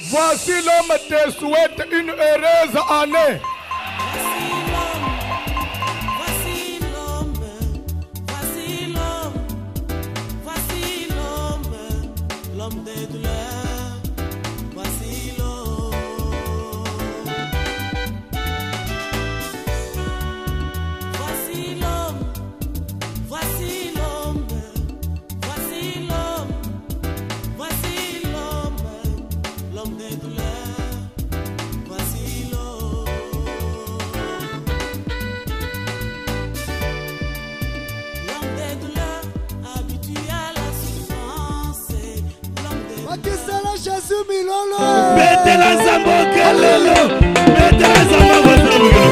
Voici l'homme te souhaite une heureuse année. L'homme des douleurs, voici l'homme. Voici l'homme, voici l'homme, voici l'homme, voici l'homme, l'homme des douleurs, voici l'homme. L'homme des douleurs, habitué à la souffrance. Jésus Milolo. Mettez la zambo kelelo. Mettez la zambo kelelo.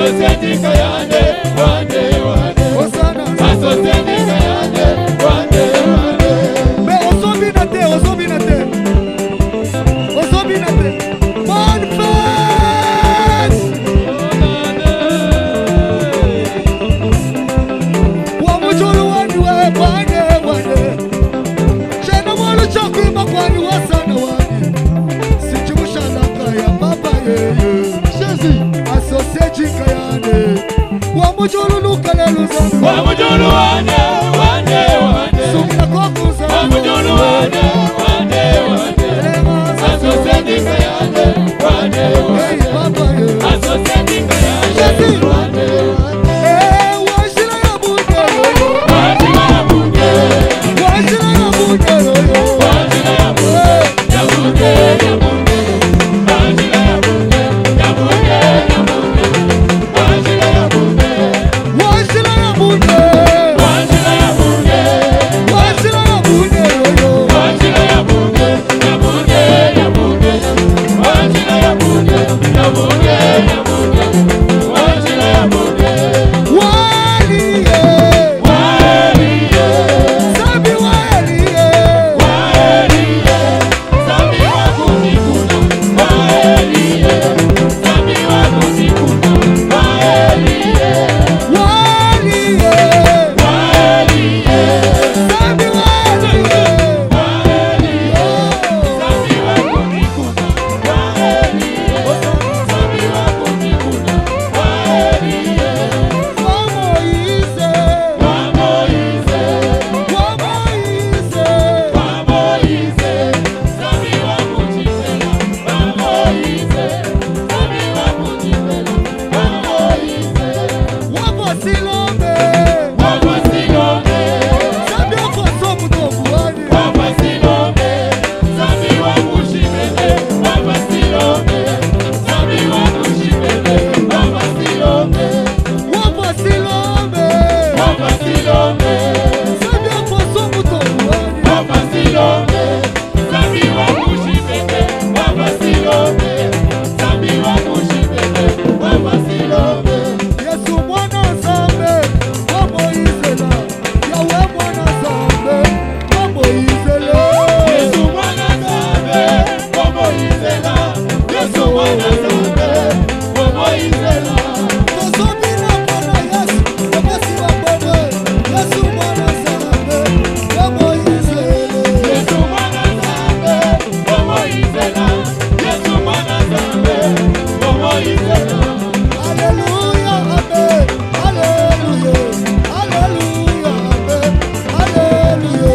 Society Kayane, one day. Wamujulu lukaleluza. Wamujulu wane. Sumina kokuza. Wamujulu wane. Asosendika yane. Hey papa ye. Asosendika yane. Washila ya bunde yo. Washila ya bunde. Washila ya bunde yo. Washila ya bunde. Ya bunde. Washila ya bunde. Ya bunde. Washila ya bunde. Washila ya bunde. Washila ya bunde. Washila ya bunde yo. Washila ya bunde. Ya bunde. Washila ya bunde. Ya bunde. Washila ya bunde. Waliye. Waliye. Sabi waliye. Waliye. Sabi wakunikuna. Waliye. Sabi wakunikuna. Waliye. Waliye. Waliye. Sabi waliye. Sabi wakunikuna. Waliye. Sabi wakunikuna. Waliye. Wamoize. Wamoize. Wamoize. Wamoize. Sabi wakunikuna. Wamoize. Sabi wakunikuna. Wamoize. Waposilombe. Wapasilombe. Sabi okosomutobuwani. Wapasilombe. Sabi wakushibele. Wapasilombe. Sabi wakushibele. Wapasilombe. Waposilombe. Wapasilombe. Sabi okosomutobuwani. Wapasilombe. Sabi wakushibele. Wapasilombe. Sabi wakushibele. Wapasilombe. Yesu mwana Nzambe, wamoizela. Yawe mwana Nzambe, wamoizela. Yesu mwana Nzambe, wamoizela. Yesu mwana Nzambe, wamoizela. Tozobina mpona Yesu, tokosi bambone. Yesu mwana Nzambe, wamoizela. Yesu mwana Nzambe, wamoizela. Yesu mwana Nzambe, wamoizela. Alléluia, amen. Alléluia. Alléluia, amen. Alléluia.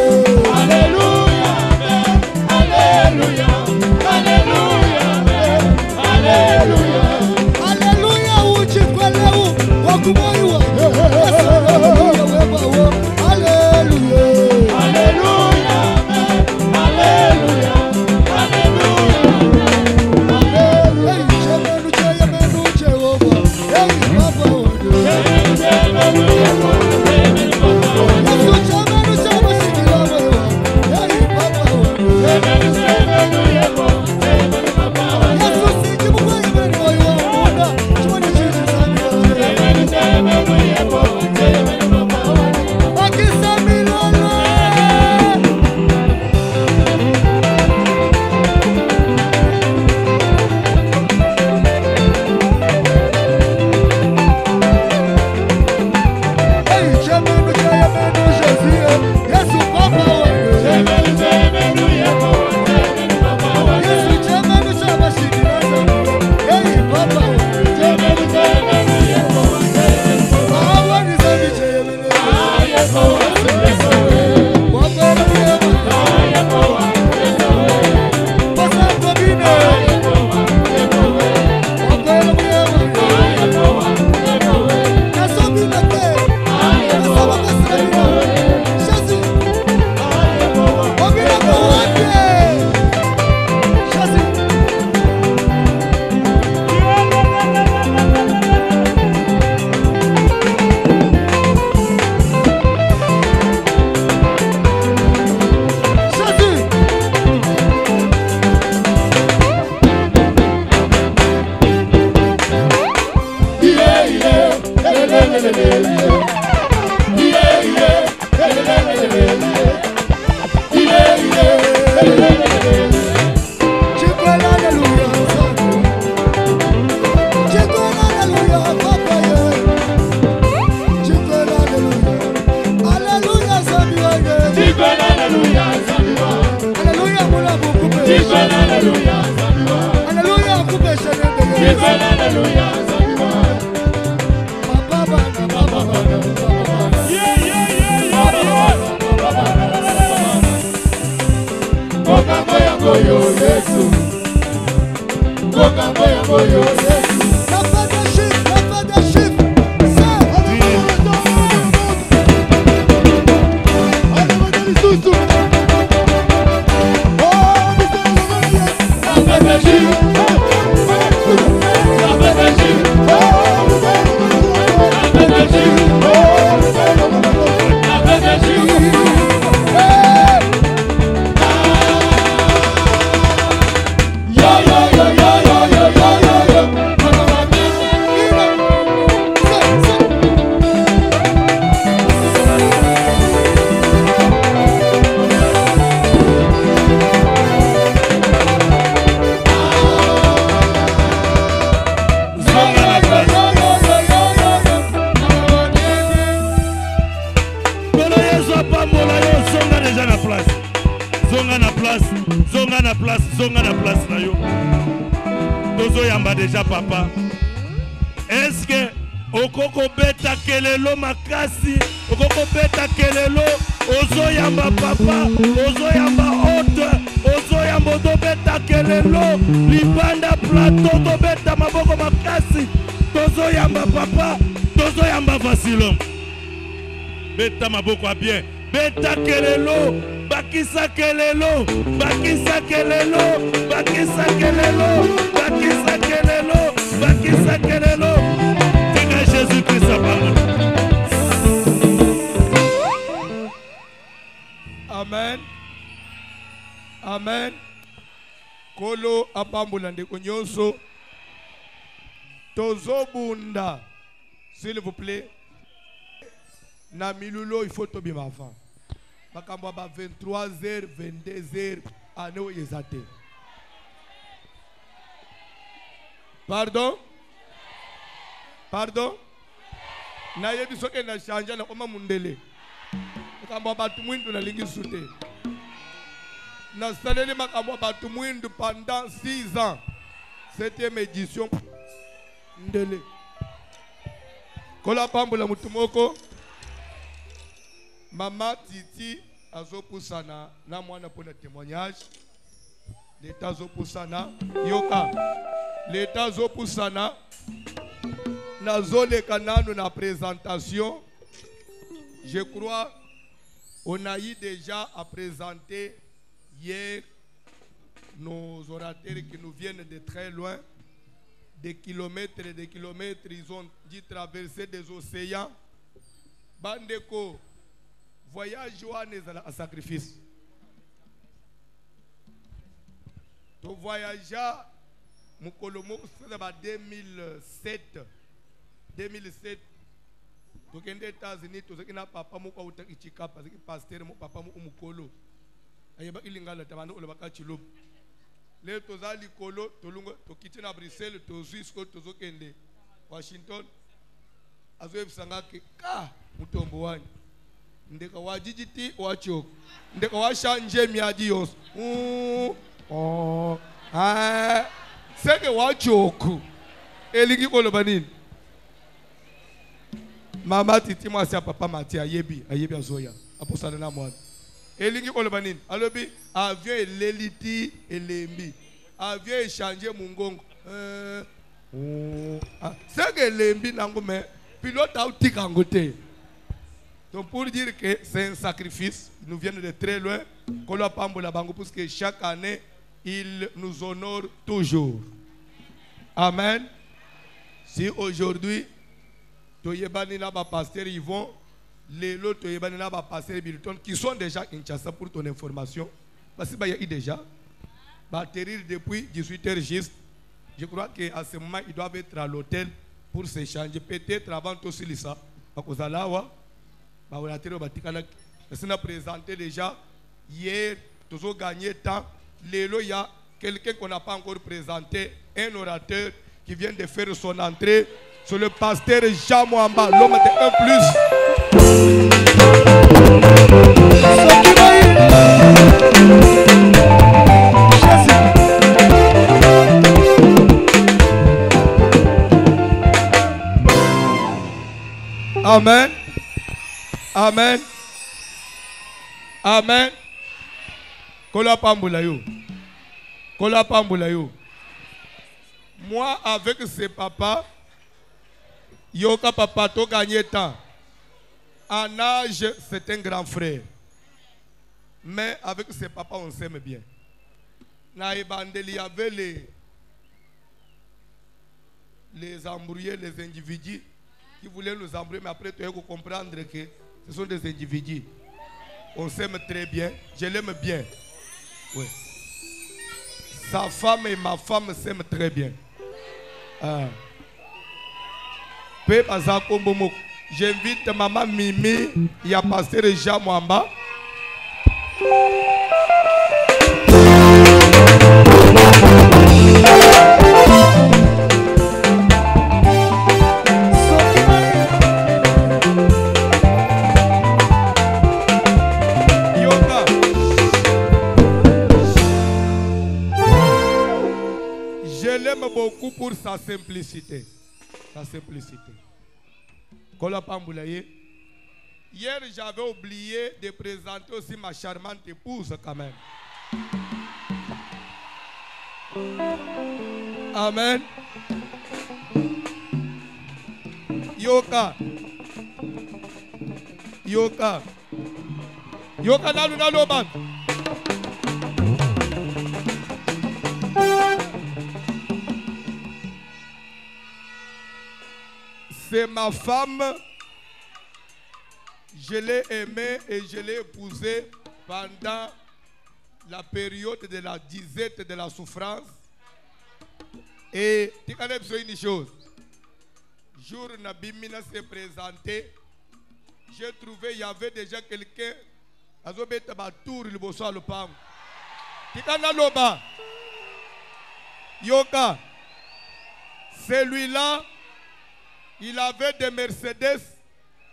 Alléluia, amen. Alléluia. Alléluia, amen. Alléluia. Alléluia, uchikweleu, wakumoiwa. Yesu, alléluia, webawo. Alléluia. Alléluia, amen. Alléluia. Alléluia, amen. Hey, chemenu cheyemenu Jehova. Hey, Baba wode. Yesu chemenu chemushikira wewa. Hey, Baba wode. Yesu sijibuwe imeni oyo munda. Chumani chizi samira. Akisamilole. Hey, chemenu cheyemenu Jezie. Yesu Baba wode. Yesu chemenu chemashikira wewa. Hey, Baba wode. Baba ni zami cheyemenu. Wapere yema. Posa kobine. Wapere yema. Nasobina te. Nasaba kasirina. Shasi. Wabina kuwate. Shasi. Shasi. Chikwela hallelujah. Chikwela hallelujah. Papa ye. Chikwela hallelujah. Hallelujah zami wage. Hallelujah mula bukupe. Hallelujah kupe shenende ye. Papa bana zonga na place na yo. Tozo yamba déjà papa. Est-ce que okoko beta kelelo makasi, okoko beta kelelo ozo yamba papa, ozo yamba haute, ozo yamba do beta kelelo libanda plateau do beta maboko makasi, tozo yamba papa, tozo yamba Vasilom. Beta maboko bien, beta kelelo, bakisa kelelo, bakisa kelelo, bakisa kelelo, bakisa kelelo, bakisa kelelo. Tenga Jésus-Christ sa parole. Amen. Amen. Kolo apambula ndeko nyonso. Tozobunda. S'il vous plaît. Na milulo il faut tobima avant. Makambo ba 23h 22h ano yezate. Pardon? Pardon? Na yebi soke na chanja na koma mundele. Makambo ba tumwindu na lingi sute. Na salele makambo ba tumwindu pendant 6 ans. 7e édition. Ndele. Kola pambula mutumoko. Maman Titi azopusana na mwana pour le témoignage. L'état azopusana yoka. L'état azopusana na zone kananu na présentation. Je crois on a eu déjà à présenter hier nos orateurs qui nous viennent de très loin, des kilomètres et des kilomètres, ils ont dû traverser des océans. Bandeko voyage Johannes à sacrifice. Tu voyages Mukolomo c'est en 2007. 2007. Tu es aux États-Unis, tu es papa muka utaki parce que pasteur mon papa mukolo. Ayeba ilingala tabano olabaka chilo. Le tozali kolo tolungo to kitchen à Bruxelles, to Jusqu'au to zokende Washington. Azoe sangake ka mutombo wani. Ndeka wajijiti wachoko ndeka washanje miadi yonso seke wachoko elingi koloba nini mama Titi mwasi papa Mati ayebi azoya aposana na mwana elingi koloba nini alobi avion eleliti elembi avion échanger mungongo seke elembi nango me pilote autika ngote. Donc pour dire que c'est un sacrifice, ils nous viennent de très loin, parce que chaque année, ils nous honorent toujours. Amen. Si aujourd'hui, pasteur Yvon, les autres pasteur Bilton, qui sont déjà à Kinshasa pour ton information, parce qu'il y a déjà, atterrir depuis 18h juste. Je crois qu'à ce moment, ils doivent être à l'hôtel pour s'échanger. Peut-être avant tout ça, à cause de là, on a présenté déjà hier, tous ont gagné temps. Lélo, il y a quelqu'un qu'on n'a pas encore présenté, un orateur qui vient de faire son entrée, c'est le pasteur Jean Mouamba, l'homme de 1+. Amen. Amen. Amen. Kola pambula yo. Kola pambula yo. Moi, avec ses papas, Yoka papa, to gagné temps. En âge, c'est un grand frère. Mais avec ses papas, on s'aime bien. Na Ebandeli, il y avait les embrouillés, les individus qui voulaient nous embrouiller, mais après, tu as comprendre que ce sont des individus. On s'aime très bien. Je l'aime bien. Oui. Sa femme et ma femme s'aiment très bien. J'invite maman Mimi, il y a pasteur Jean Mwamba. Je l'aime beaucoup pour sa simplicité. Sa simplicité. Hier, j'avais oublié de présenter aussi ma charmante épouse quand même. Amen. Yoka. Yoka. Yoka nalu naloban. C'est ma femme. Je l'ai aimée et je l'ai épousée pendant la période de la disette de la souffrance. Et tu connais une chose. Jour où Nabimina s'est présenté, j'ai trouvé qu'il y avait déjà quelqu'un à tour le bosso le pam. Tu connais l'oba. Yoka. Celui-là, il avait des Mercedes.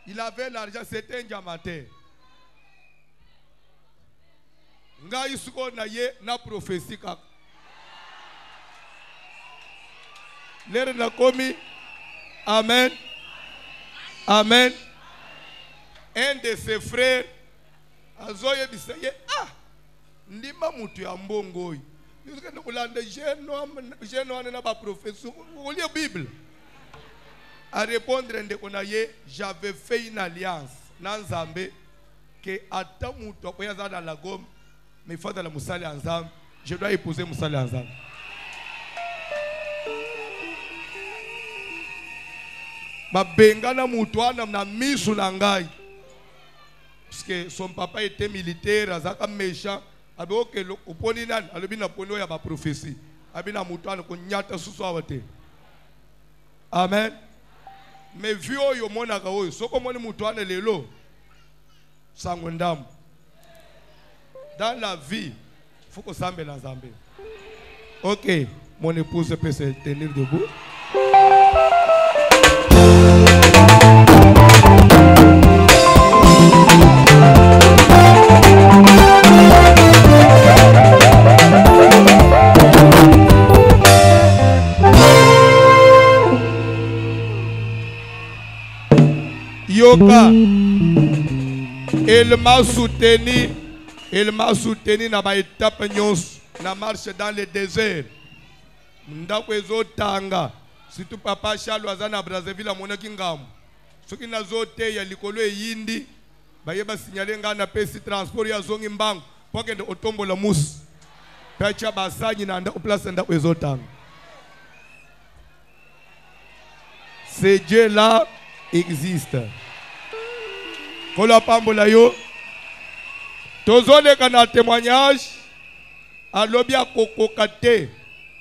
Il avait l'argent, c'était un diamanté. Nga isuko na ye na prophétie kaka. Lere na komi. Amen. Amen. Un de ses frères azoye bisaye ndima mutu ya mbongo. Yusuka nkulanda jeno na ba prophétie. Vous lisez la Bible. À répondre, j'avais fait une alliance dans Zambé que à tant que je dans la gomme, mais il faut dans la Moussali ensemble, je dois épouser Moussali ensemble. Ma bengana mutuana na misu nangai. Parce que son papa était militaire, azaka méchant. Abo ke oponi nan, alobi na poni ya ba prophétie. Abi na mutuana ko nyata susu awate. Amen. Mais vu oyo monaka oyo soko moni mutu ane lelo sangondamu. Dans la vie, il faut que ça me l'ensemble. Ok, mon épouse peut se tenir debout. Yoka, il m'a soutenu dans ma étape na marche dans le désert. Ndako ezotanga, surtout papa Charles azana Brazzaville amona kingamu. Soki nazote ya likolo yindi, bayeba signaler ngana pesi transport ya zongi mbangu, poke de otombo la musi. Pecha basanyi na ndako place ndako ezotanga. Ce Dieu là existe. Kola pambola yo. Tozole kana témoignage. Alobia kokokate.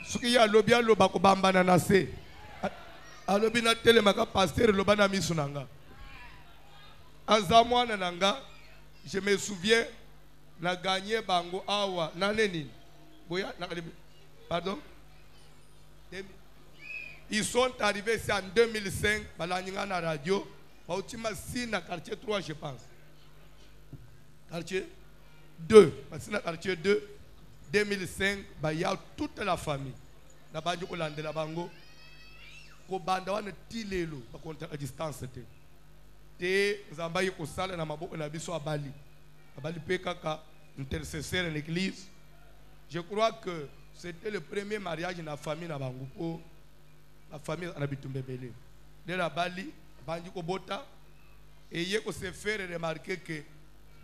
Suki ya lobia loba ko bambana na se. Alobi na tele maka pasteur loba na misunanga. Azamwana nanga. Je me souviens na gagné bango awa na neni. Boya na pardon. Ils sont arrivés ici en 2005 balanginga na radio. Bautima si na quartier 3 je pense. Quartier 2. Parce que quartier 2 2005 il y a toute la famille. Na banjo ko landela bango. Ko banda wana tilelo ba konta à distance te. Te nzamba yi ko sala na maboko na biso abali. Abali pe kaka intercesseur en l'église. Je crois que c'était le premier mariage dans la famille na bango. la famille a bitumbe belé. De la Bali, bandi ko bota et yé ko se faire remarquer que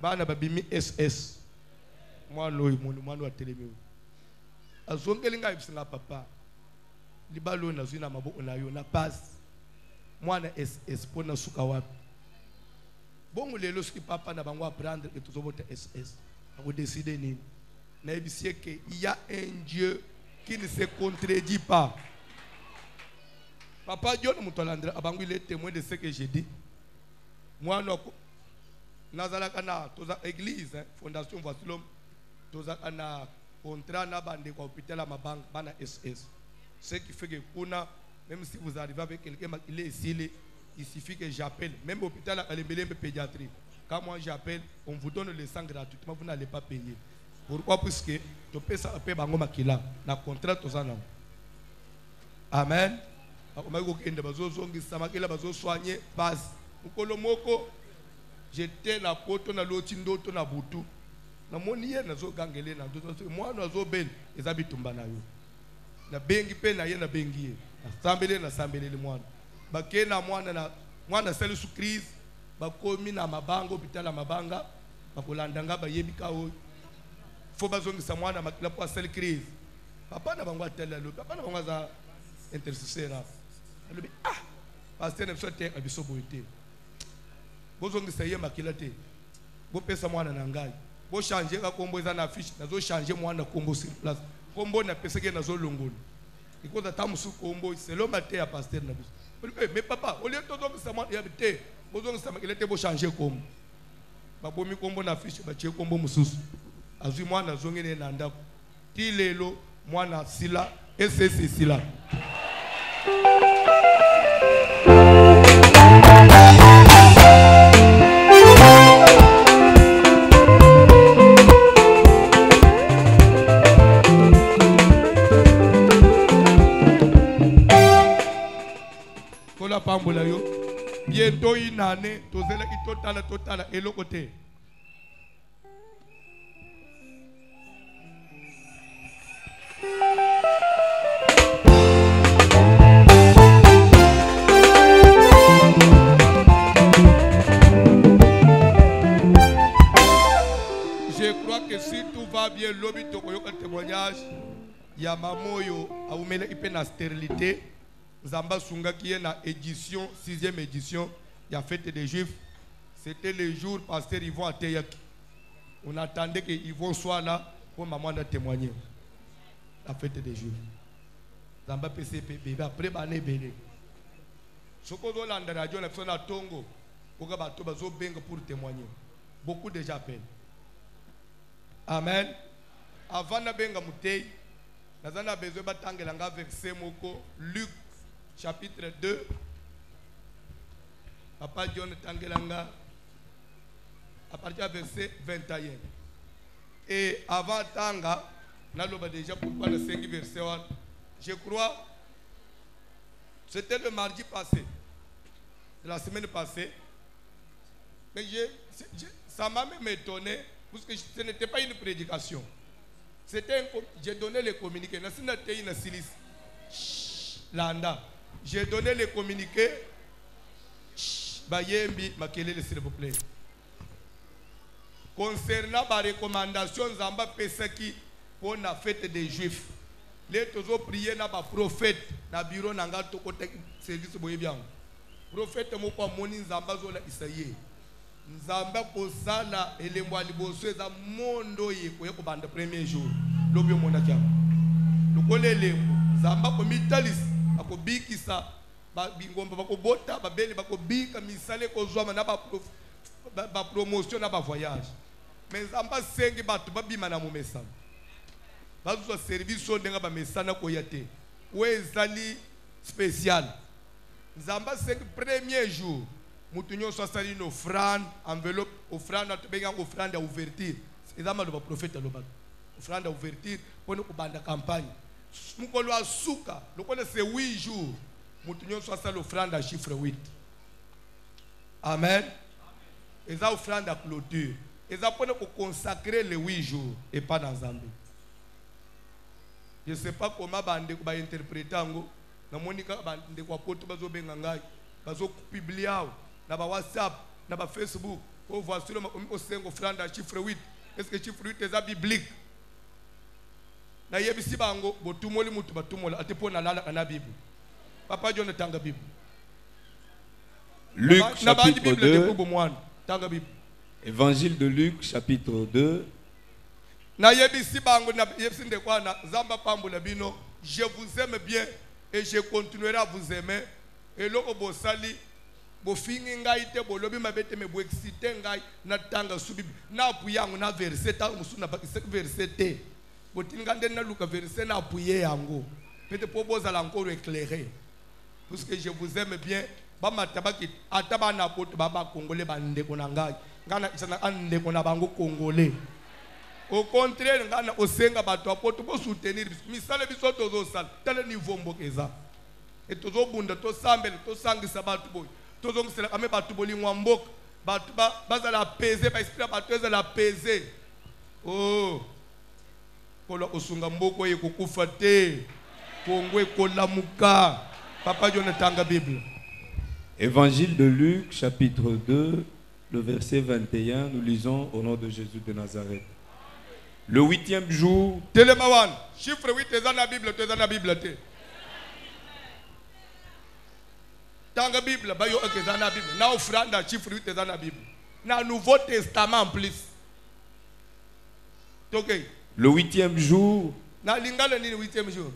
bana babimi SS. Moi loy moi no atelemi. Azongelinga ibsinga papa. Libalo na zina maboko na yo na passe. Moi na SS pona suka wapi. Bongo lelo ski papa na bango apprendre et tout vote SS. Ako décider nini. Na ebisie que il y a un Dieu qui ne se contredit pas. Papa John Mutolandra abangu il est témoin de ce que j'ai dit. Moi non nazalaka na toza église fondation Voici-l'homme toza na contrat na bande kwa hôpital à Mabanga bana SS. Ce qui fait que kuna même si vous arrivez avec quelqu'un il est ici il suffit que j'appelle même hôpital à l'embélé pédiatrie. Quand moi j'appelle on vous donne le sang gratuitement vous n'allez pas payer. Pourquoi? Puisque tu peux ça payer bango makila na contrat toza na. Amen. Soigner base. J'étais na poto na lotindo to na butu. Na moniye na zo gangele na moi na zo bel ezabi tumba na yo. Na bengi pe na ye na bengi. Na sambele le mwana. Ba ke na mwana selu su crise ba komi na mabanga hôpital mabanga ba kolandanga ba yebi ka o. Fo ba zongi sa mwana makila po sel crise. Papa na bango atela lo. Papa na bango za intercesseur. Alobi pasteur ne sote abiso boité. Bozongi saye makila te. Bo pesa mwana na ngai. Bo changer ka kombo za na affiche nazo changer mwana kombo sur place. Kombo na pesa ke nazo longola. Ikoza tamusu kombo selo mate ya pasteur na biso. Mais papa, au lieu de zongi sa mwana ya te, bozongi sa makila te bo changer kombo. Ba bomi kombo na affiche ba che kombo mususu. Azui mwana zongi ne na ndako. Ti lelo mwana sila ese sila. Kola pambola yo bientôt une année tozela ki totala eloko te. Je crois que si tout va bien, l'obi tokoyoka témoignage, ya mamoyo aumela ipe na stérilité, Zamba Sunga qui est na édition, 6e édition, il y a fête des Juifs. C'était le jour pasteur Yvon à Teyaki. On attendait que Yvon soit là pour maman de témoigner. La fête des Juifs. Zamba PCP, bébé, après bané bébé. Sokozo landa radio, la personne à Tongo, Ogabato bazo benga pour témoigner. Beaucoup déjà appellent. Amen. Avant na benga mutei, nazana besoin batangela verset moko Luc chapitre 2. Papa John tangelanga à partir du verset 21. Et avant tanga, naloba déjà pourquoi le 5 verset 1. Je crois c'était le mardi passé, de la semaine passée. Mais ça m'a même étonné parce que ce n'était pas une prédication. C'était j'ai donné les communiqués. J'ai donné les communiqués. Bayembi makelele s'il vous plaît. Concernant les recommandations Zamba Pesaki pour la fête des Juifs. Les toujours prier na ba prophète na bureau nanga to côté service boye bien. Prophète mo kwa moni Zamba zola Isaïe. Nzamba posala elemwa liboso za mondo ye ko banda premier jour. Lobyo mona kya. Lukolele Zamba ko mitalis akobikisa ba bingomba bakobota babeli bakobika misale ko zwa na ba promotion na ba voyage. Mais Zamba sengi batu babima na mumesa. Bazo service so ndenga ba mesana ko yate. Wezali spécial. Zamba sengi premier jour. Mutunyo sasali une offrande, enveloppe, offrande, offrande à ouverture. C'est ça le prophète le bat. Offrande à ouverture pour nous banda campagne. Mukolo asuka, le connaît c'est 8 jours. Mutunyo sasali offrande à chiffre 8. Amen. Et ça offrande à clôture. Et ça pour nous consacrer les 8 jours et pas dans Zambie. Je ne sais pas comment bande va interpréter. namoni kaka bandeko ya poto bazobenga ngai bazopublie awa na bawhatsapp na bafacebook o voici le osengo offrande à chiffre 8. Est-ce que chiffre 8 est biblique? Na yebisi bango botumoli mutu batumola ate pona lala na Bible. Papa John tanga Bible. Luc chapitre 2. Tanga Bible. Évangile de Luc chapitre 2. Na yebisi bango na yebisi ndekwa na zamba pambola bino, je vous aime bien et je continuerai à vous aimer. Et loko bosali bofingi ngai te bolobi mabete me bo exciter ngai na tanga subi na apuyango na verset ta musuna ba verset te botinga ndeni na luka verset na apuye yango pete po bozala encore éclairé parce que je vous aime bien ba matabaki ataba na poto ba congolais ba ndeko na ngai ngana isana andeko na bango congolais. Au contraire ngana osenga bato apoto bo soutenir misale biso tozo sala tele niveau mbokeza et tozo bunda to sambele to sangisa bato boy tozo ngisela kame bato bolingwa mboka bato bazala peser ba esprit bato ezala peser. Oh kola osunga mboko ye kokufa te kongwe kolamuka. Papa Jonathan Bible. Évangile de Luc chapitre 2 le verset 21, nous lisons au nom de Jésus de Nazareth. Le 8e jour, Telemawan, chiffre 8 est dans la Bible, tu es dans la Bible. Tanga Bible, bayo est dans la Bible. Na offrande chiffre 8 est dans la Bible. Na Nouveau Testament en plus. OK. Le 8e jour, na lingala ni 8e jour.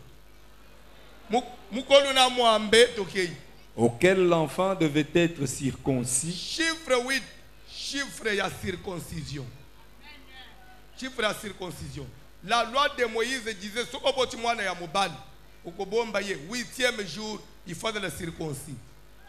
Mukolo na muambe OK. Auquel l'enfant devait être circoncis. Chiffre 8, chiffre ya circoncision. Chiffre à circoncision. La loi de Moïse disait sokoboti mwana ya mobali okobomba ye 8e jour il faut la circoncis.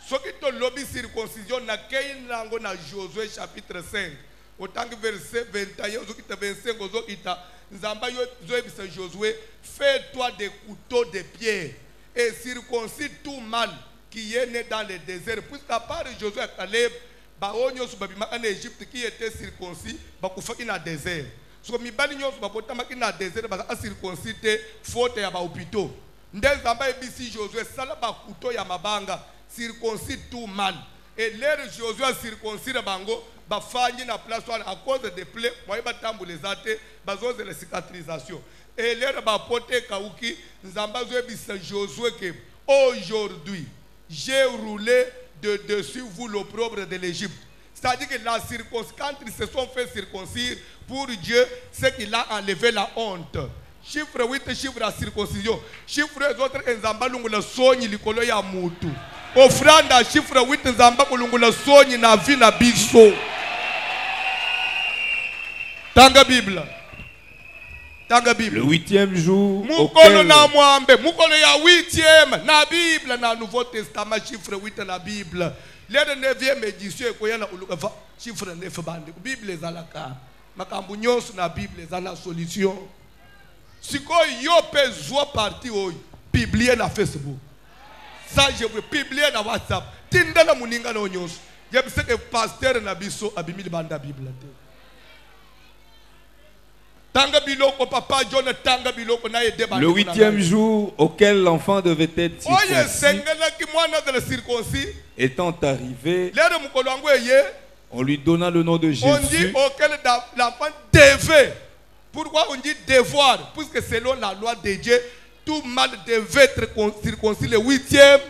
Soki to lobby circoncision na kei nango na Josué chapitre 5 autant que verset 21 zokita 25 ozokita nzamba yo zoebisa Josué fais-toi des couteaux de pierre et circoncis tout mâle qui est né dans le désert puisqu'à part Josué et Caleb baonyo subabima en Égypte qui était circoncis bakufaki na désert. So mibali nyonso babotamaki na désert baka circoncis te faute ya ba hôpitaux. Ndezamba ebisi Josué sala ba couteau ya mabanga circoncis tout mal. Et l'air Josué a circoncis bango bafanyi na place à cause des plaies moye batamboule zate bazo de la cicatrisation. Et l'air ba pote kauki nzamba zo ebisa Josué que aujourd'hui j'ai roulé de dessus vous l'opprobre de l'Égypte. C'est-à-dire que la circoncision, quand ils se sont fait circoncire, pour Dieu, c'est qu'il a enlevé la honte. Chiffre 8, chiffre la circoncision. Chiffre les autres, nzamba lungula sonyi likolo ya mutu. Offrande à chiffre 8, nzamba lungula sonyi na vie na biso. Tanga Bible. Tanga Bible. Le 8e jour, mukolo na mwambe, mukolo ya 8e na Bible na Nouveau Testament chiffre 8 na Bible. Les 9e édition koyana uluka chiffre 9 bande. Bible ezalaka. Makambu nyonso na Bible ezala solution. Siko yo pezwa parti oyo publier na Facebook. Ça je veux publier na WhatsApp. Tindala muninga na nyonso. Je sais que pasteur na biso abimili banda Bible te. Le 8e jour auquel l'enfant devait être circoncis, étant arrivé, on lui donna le nom de Jésus. On dit auquel l'enfant devait. Pourquoi on dit devoir? Puisque selon la loi de Dieu, tout mâle devait être circoncis le 8e.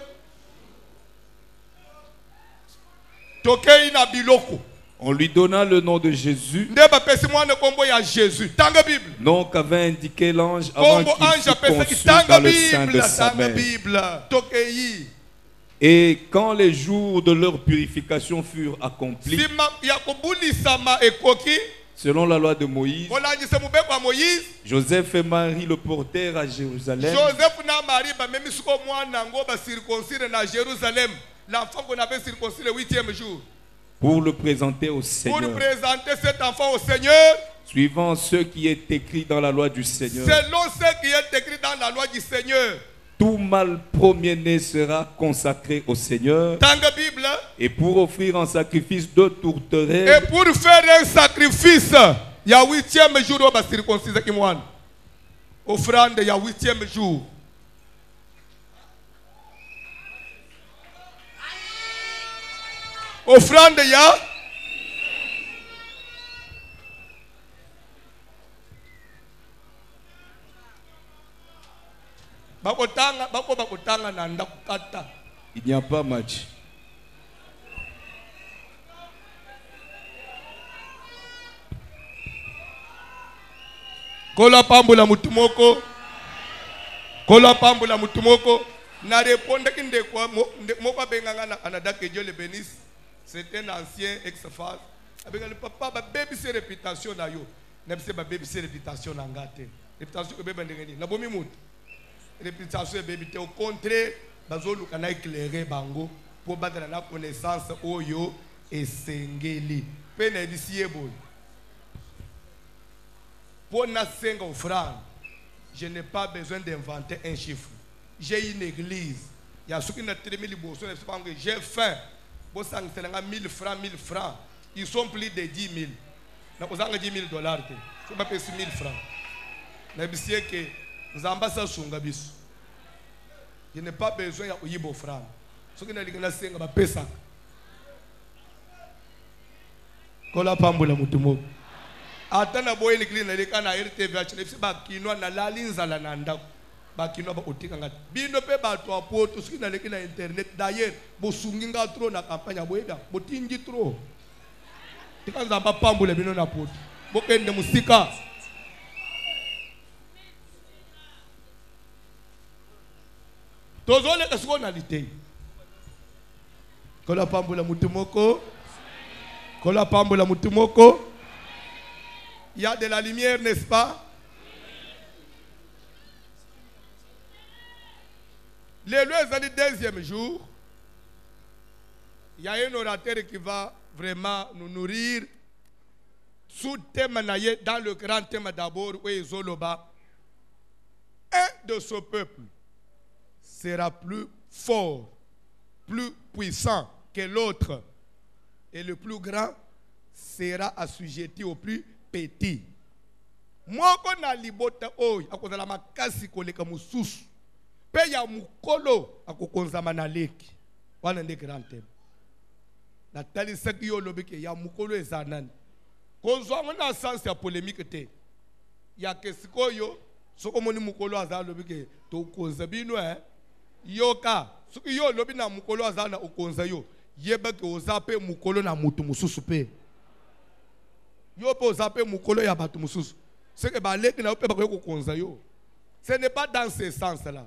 Tokei na biloko. On lui donna le nom de Jésus, nom qu'avait indiqué l'ange avant qu'il fût conçu dans le sein de sa mère. Et quand les jours de leur purification furent accomplis, selon la loi de Moïse, Joseph et Marie le portèrent à Jérusalem. L'enfant qu'on avait circoncis le 8e jour. Pour le présenter au Seigneur. Pour présenter cet enfant au Seigneur. Suivant ce qui est écrit dans la loi du Seigneur. Selon ce qui est écrit dans la loi du Seigneur. Tout mâle premier-né sera consacré au Seigneur. Bible. Et pour offrir un sacrifice de tourterelle. Et pour faire un sacrifice. Il y a 8e jour où on va circonciser Kimwan. Offrande, il y a 8e jour. offrande ya bakotanga na ndako kata. Il n'y a pas match. Kola pambula mutumoko. Kola pambula mutumoko. Na répondre ki ndekwa moko benganga anada que Dieu le bénisse. C'est un ancien ex-femme. Avec le papa ba baby c'est réputation na yo. Na bise ba baby c'est réputation na ngate. Réputation que bébé ndengeni. Na bomi mutu. Réputation et baby te au contraire bazolu kana éclairer bango pour battre la connaissance oyo et sengeli. Pena disié boy. Pour na senga offrande, je n'ai pas besoin d'inventer un chiffre. J'ai une église. Il y a ceux qui n'ont pas de j'ai faim. Bon, ça 1000 francs, 1000 francs. Ils sont plus de 10 000. Nous avons 10 000 $. Je ne sais pas 1000 francs. Je que nous avons ça sur je n'ai pas besoin de offrande. Ceux qui n'ont pas de pesa. Kola pambula mutumo. Atana boye l'église na leka na RTV HNF ba kinwa na lalinza la nanda ba kinwa ba otika ngati bino pe ba to apoto soki na leki na internet d'ailleurs bo sunginga trop na campagne boye ba botingi trop tikanza ba pambula bino na poto bokende musika tozole kasiko na lite kola pambula mutumoko kola pambula mutumoko. Il y a de la lumière, n'est-ce pas? Le deuxième jour, il y a un orateur qui va vraiment nous nourrir sous thème dans le grand thème d'abord, où est Zoloba. Un de ce peuple sera plus fort, plus puissant que l'autre, et le plus grand sera assujetti au plus petit. Moi qu'on a libota oy akoza la makasi koleka mususu pe ya mukolo akokonza manaleki wana ndeke rantem na tali saki yo lobike ya mukolo ezanani konzo ngona sens ya polémique te ya kesikoyo soko moni mukolo azala lobike to konza bino yoka soki yo lobi na mukolo azala okonza yo yeba ke ozape mukolo na mutu mususu pe yo pe ozape mukolo ya batu mususu. Ce que baleki na yo pe bakoyo konza yo. Ce n'est pas dans ce sens-là.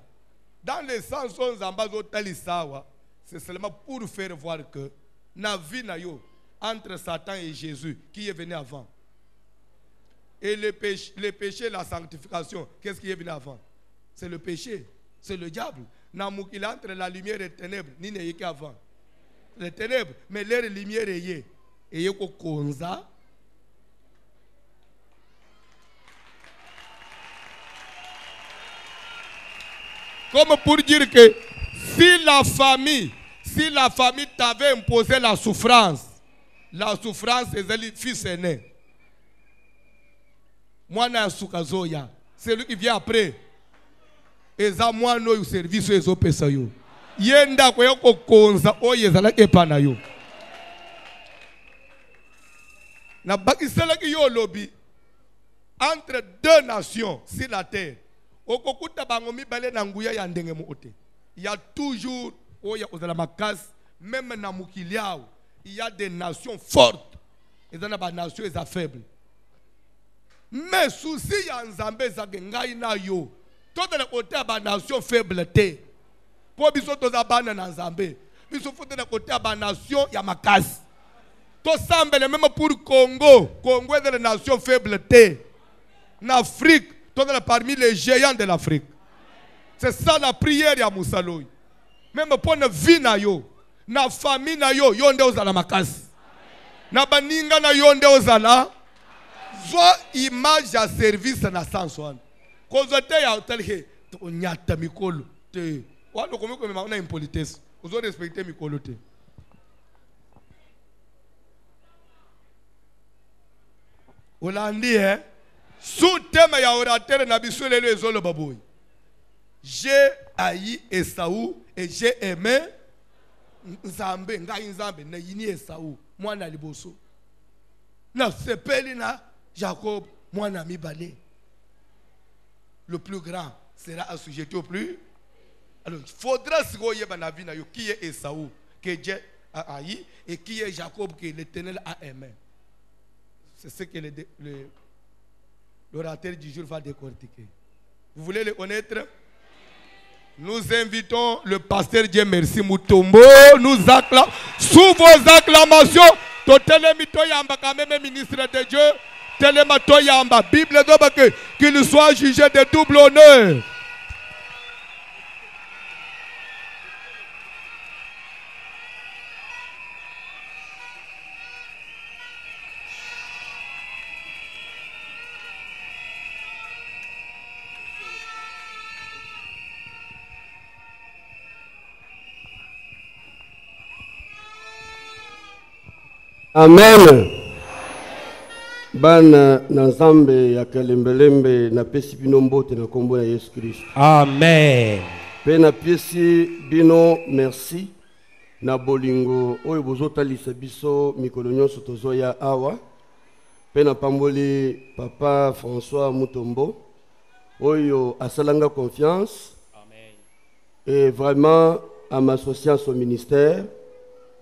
Dans le sens où nzamba zo talisawa, c'est seulement pour faire voir que na vie na yo entre Satan et Jésus qui est venu avant. Et le péché, la sanctification, qu'est-ce qui est venu avant? C'est le péché, c'est le diable. Na mukila entre la lumière et les ténèbres, ni ne yeke avant. Les ténèbres, mais leur lumière est yé. Et yeko konza. Comme pour dire que si la famille t'avait imposé la souffrance est le fils aîné. Moi, c'est lui qui vient après. Et ça, moi, nous, service aux autres personnes. Yenda ko konza o yezala epana yo. Na bakisela ki yo lobby entre deux nations sur la terre. Okokuta bangomi bale na nguya ya ndenge mo ote. Il y a toujours oya ozala makas même na mukiliao. Il y a des nations fortes et dans des nations faibles. Mais souci ya nzambe za ngai na yo. Toute la côté ba nation faible te. Pour biso to za bana na nzambe. Biso fote na côté ba nation ya makas. To sambele même pour Congo. Congo est de la nation faible te. En Afrique, parmi les géants de l'Afrique. C'est ça la prière ya Moussaloy. Même pour na vie na yo, na famille na yo, yonde ozala makasi. Na baninga na yonde ozala. Zo image ya service na sanswan. Kozote ya hotel to nyata mikolo te. Walo komiko mema na impolitesse. Ozo respecter mikolo te. Olandi sous thème ya orateur na biso lelo ezolo baboy. J'ai haï Esaü et j'ai aimé nzambe ngai nzambe na yini Esau mwana liboso na sepeli na Jacob mwana mibale. Le plus grand sera assujetti au plus. Alors il faudra se yeba na vie na yo qui est Esau que Dieu a haï et qui est Jacob que l'Éternel a aimé. C'est ce que l'orateur du jour va décortiquer. Vous voulez le connaître? Nous invitons le pasteur Dieu merci Mutombo. Nous acclamons sous vos acclamations. Totelemito yamba quand même ministre de Dieu. Telemato yamba Bible doit qu'il soit jugé de double honneur. Amen. Bana na nzambe ya kalembelembe na pesi bino mbote na kombo na Yesu Christ. Amen. Pe na pesi bino merci na bolingo oyo bozotalisa biso mikolo nyonso tozoya awa. Pe na pamboli papa François Mutombo oyo asalanga confiance. Amen. Et vraiment à m'associer à son ministère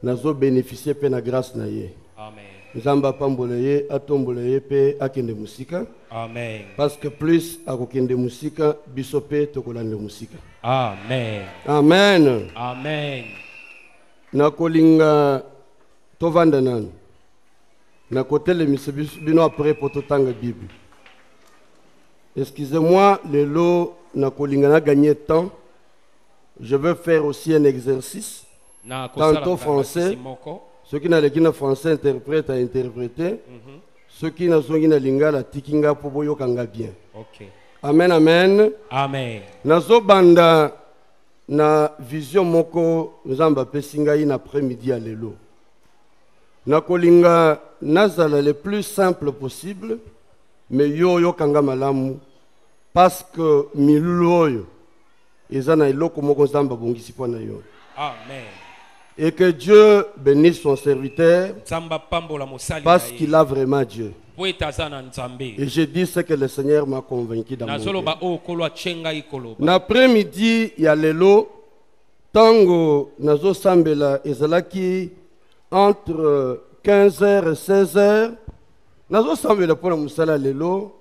nazo bénéficier pe na grâce na ye. Amen. Nzamba pamboleye atomboleye pe akende musika. Amen. Parce que plus akokende musika biso pe tokolande musika. Amen. Amen. Amen. Nakolinga tovanda nani. Nakotele bino après pour totanga Bible. Excusez-moi, le lot nakolinga na gagner temps. Je veux faire aussi un exercice. Tantôt français. Ceux qui n'ont pas français interprètent à interpréter. Ceux qui n'ont pas lingala tikinga pour boyo kanga bien. Ok. Amen, amen. Amen. Nazo banda na vision moko nzamba pesinga in après-midi à lelo. Nakolinga nazala le plus simple possible, mais yo kanga malamu parce que miloyo ezana eloko moko nzamba bongisi pona yo. Amen. Et que Dieu bénisse son serviteur parce qu'il a vraiment Dieu. Et je dis ce que le Seigneur m'a convaincu dans mon cœur. L'après-midi, il y a l'élo. Tango, nazo sambela, ezalaki entre 15h et 16h. Nazo sambela pour la musala l'élo.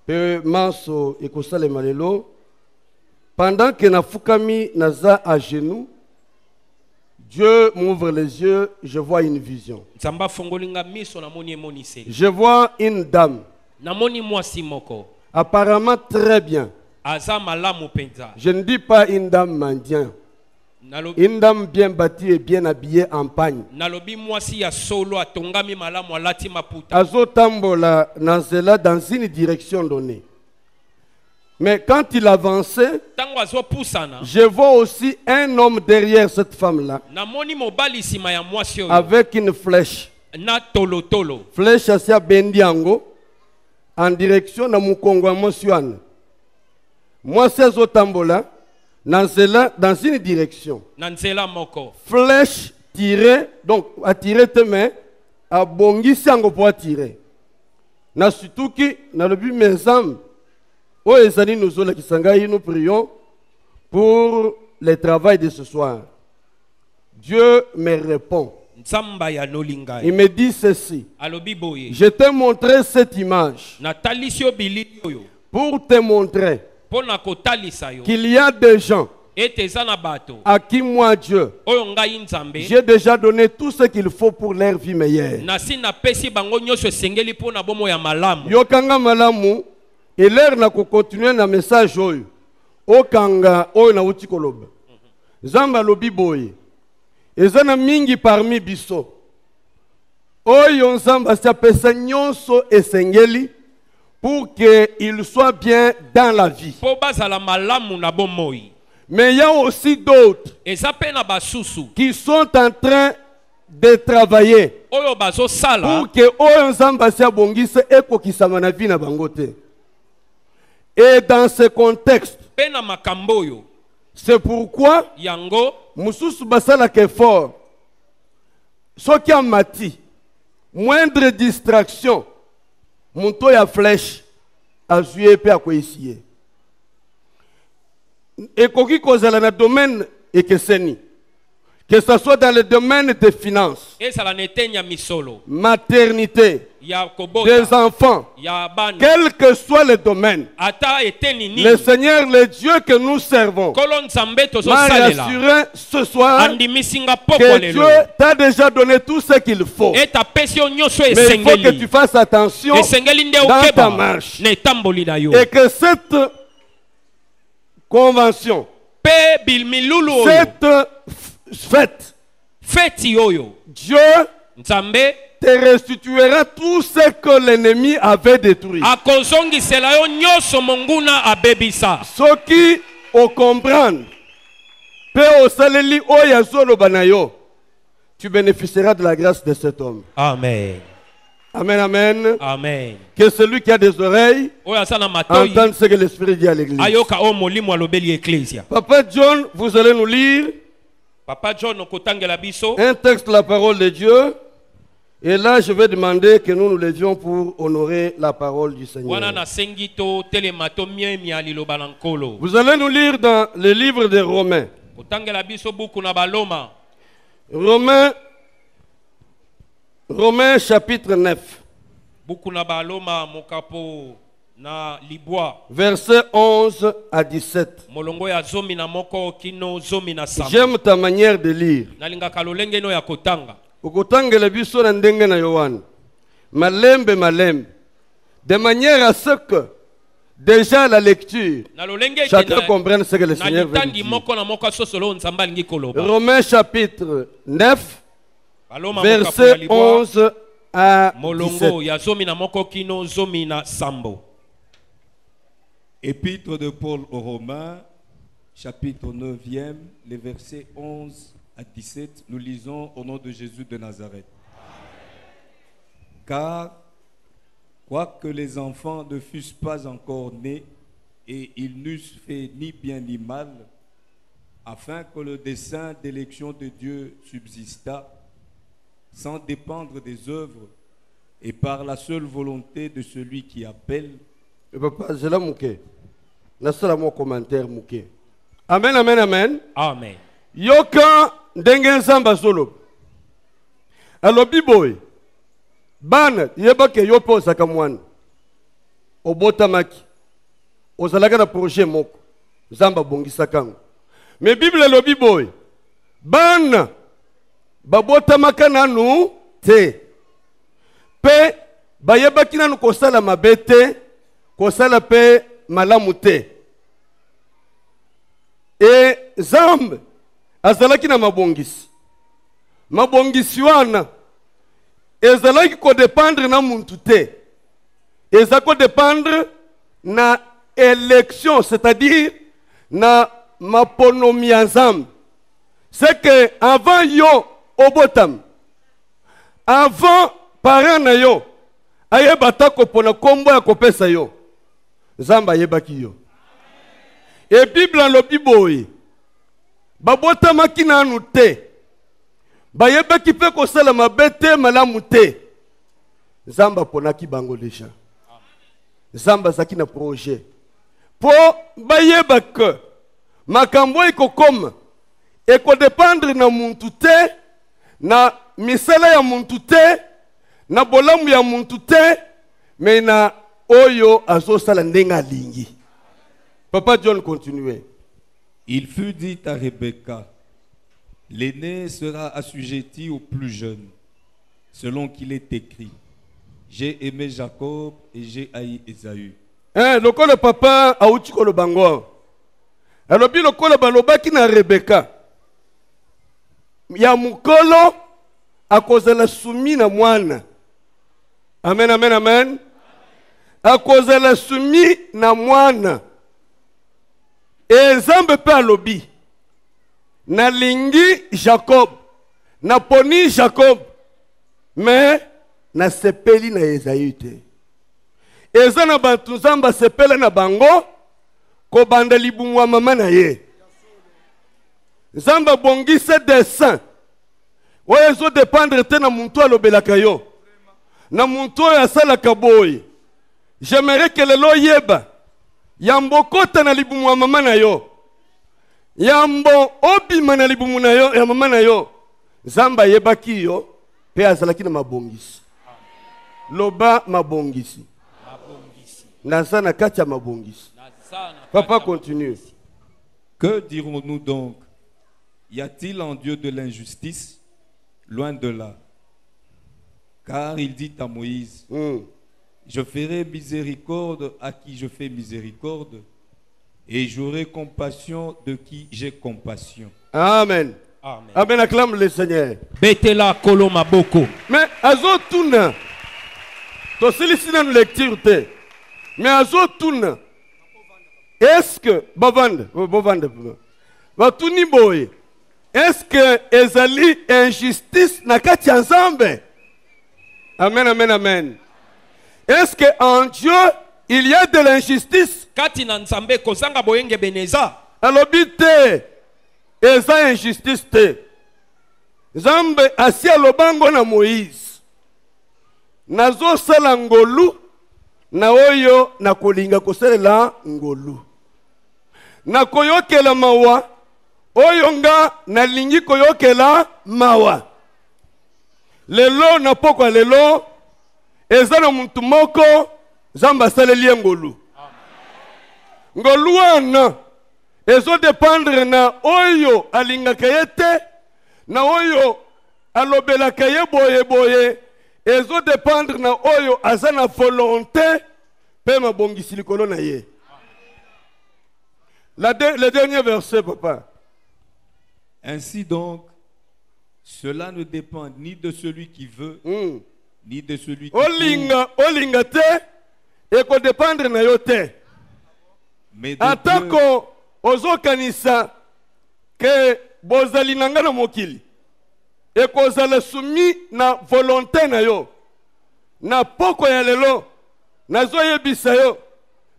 Pe manso ekosale malelo. Pendant que na fukami naza à genoux, Dieu m'ouvre les yeux, je vois une vision. Je vois une dame. Apparemment très bien. Je ne dis pas une dame mendiante. Une dame bien bâtie et bien habillée en pagne. Azotambola nazela dans une direction donnée. Mais quand il avançait, je vois aussi un homme derrière cette femme-là avec une flèche. Flèche à Bendiango en direction de Mukongo Monsiouane. Moi, c'est Zotambola dans une direction. Flèche tirée, donc à tirer tes mains, à Bongi Sango pour tirer. Na surtout qui, dans le but mes âmes. Oh, nous prions pour le travail de ce soir. Dieu me répond. Il me dit ceci. Je t'ai montré cette image pour te montrer qu'il y a des gens à qui moi Dieu, j'ai déjà donné tout ce qu'il faut pour leur vie meilleure. Yokanga malamu. Et l'air n'a qu'à continuer dans le message au kanga au na utikoloba. Zamba lobi boy. Ezana mingi parmi biso. Oyo zamba sa pesa nyonso esengeli pour que il soit bien dans la vie. Mais il y a aussi d'autres qui sont en train de travailler pour que oyo zamba sa bongise eko kisama na vie na bangote. Et dans ce contexte, c'est pourquoi mususu basalaka effort soki amati moindre distraction moto ya flèche azwi ye mpe akoyisi ye ekoki kozala na domaine ekeseni que ce soit dans le domaine des finances, maternité, des enfants, quel que soit le domaine, le Seigneur, le Dieu que nous servons, m'a rassuré ce soir que Dieu t'a déjà donné tout ce qu'il faut. Mais il faut que tu fasses attention dans ta marche. Et que cette convention, cette fête, Dieu te restituera tout ce que l'ennemi avait détruit. Ceux qui au comprendre, tu bénéficieras de la grâce de cet homme. Amen. Amen, amen. Amen. Que celui qui a des oreilles entende ce que l'Esprit dit à l'église. Papa John, vous allez nous lire Papa John, un texte de la parole de Dieu. Et là, je vais demander que nous nous levions pour honorer la parole du Seigneur. Vous allez nous lire dans le livre des Romains. Romains chapitre 9. Versets 11 à 17. J'aime ta manière de lire. Malembe. De manière à ce que, déjà la lecture, chacun comprenne ce que le Seigneur veut dire. Romains chapitre 9, versets 11 à 17. Épître de Paul aux Romains, chapitre 9e, les versets 11 à 17, nous lisons au nom de Jésus de Nazareth. Car, quoique les enfants ne fussent pas encore nés, et ils n'eussent fait ni bien ni mal, afin que le dessein d'élection de Dieu subsistât, sans dépendre des œuvres, et par la seule volonté de celui qui appelle. Papa, je l'ai mouké. N'a mon commentaire mouké. Amen, amen, amen. Amen. Yoka ndengen samba solo. Alobi boy. Ban yebake yopo sakamwan. Obotamaki. Ozalaka na projet moko. Zamba bongi sakango. Mais Bible alobi boy. Ban babotamaka nanu te. Pe bayebaki nanu kosala mabete. Kosala pe malamu te. Et Zambe azalaki na mabongisi. Mabongisi wana ezalaki ko dépendre na muntu te. Ezako dépendre na élection, c'est-à-dire na maponomi ya Zambe. C'est que avant yo obotam, avant parent na yo ayebata ko pona kombo ya kopesa yo, Zamba yebaki yo. Et Bible en lobi boy. Babota makina anu te. Bayebaki pe ko sala mabete malamu te. Zamba ponaki bango déjà. Zamba zaki na projet. Po bayeba que makambo iko comme eko dépendre na muntu te, na misala ya muntu te, na bolamu ya muntu te, mais na oyo azo sala ndenga lingi. Papa John continuait. Il fut dit à Rebecca, l'aîné sera assujetti au plus jeune, selon qu'il est écrit. J'ai aimé Jacob et j'ai haï Ésaü. Le papa a outi ko le bango. Alors bi le balobaki na Rebecca. Ya mukolo a cause la soumis na mwana. Amen, amen, amen. A cause la soumis na mwana. Et Zambe pe alobi. Na lingi Jacob. Na poni Jacob. Mais na sepeli na Esaü te. Eza na bantu Zamba sepela na bango. Ko banda libumwa mama na ye. nzambe abongise dessin oyo ezodépendre te na muntu alobelaka yo na muntu oyo asalaka boye. J'aimerais que lelo yeba yambo kota na libumu ya mama na yo, yambo obima na libumu na yo ya mama na yo, nzambe ayebaki yo pe azalaki na mabongisi. Loba mabongisi naza na kati ya mabongisi. Papa continue. Que dirons-nous donc? Y a-t-il en Dieu de l'injustice? Loin de là. Car il dit à Moïse, je ferai miséricorde à qui je fais miséricorde, et j'aurai compassion de qui j'ai compassion. Amen. Amen. Amen, acclame le Seigneur. Betela koloma boko. Mais azotuna, to silisi na lecture te. Mais azotuna, est-ce que bavande, batuni boye, est-ce que ezali injustice na kati ya Nzambe? Amen, amen, amen. Est-ce que en Dieu il y a de l'injustice? Kati na Nzambe kozanga boyenge beneza. Alobi te, eza injustice te. Nzambe asi alobango na Moïse. Nazo sala ngolu na oyo na kolinga kosalela ngolu. Na koyokela mawa oyo nga nalingi koyokela mawa. Lelo na pokwa lelo eza na muntu moko Nzambe asaleli ngolu. Ngolu wana ezo dépendre na oyo alingaka ye te, na oyo alobelaka ye boye boye, ezo dépendre na oyo aza na volonté pe mabongisi likolo na ye. Le dernier verset, papa. Ainsi donc, cela ne dépend ni de celui qui veut, ni de celui qui olinga te, eko dépendre na yo te. mais de Atako ozokanisa ke bozali nanga na mokili, eko zala sumi na volonté na yo, na poko ya lelo, nazo yebisa yo,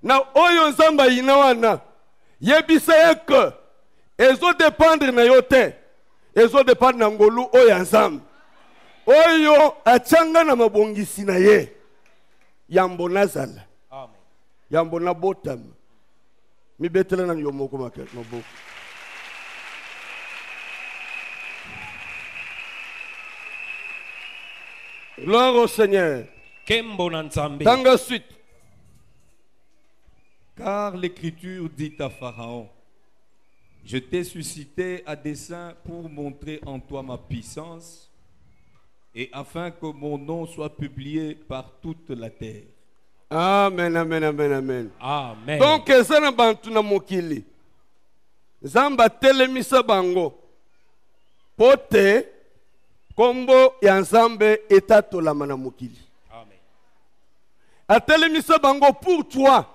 na oyo Nzamba yina wana, yebisa ye ke ezo dépendre na yo te, ezo dépendre na ngolu oyo Nzambe oyo achanga na mabongisi na ye. Yambo nazala, Amen. yambo na botam, mi betela na yomoko maboko. Gloire au Seigneur. Kembo na Nzambe. Tanga suite. Car l'Écriture dit à Pharaon, je t'ai suscité à dessein pour montrer en toi ma puissance et afin que mon nom soit publié par toute la terre. Amen, amen, amen, amen. Amen. Donc, ezana bantu na mokili. Zamba telemisa bango. Pote, kombo ya Nzambe etatolama na mokili. Amen. Atelemisa bango pour toi.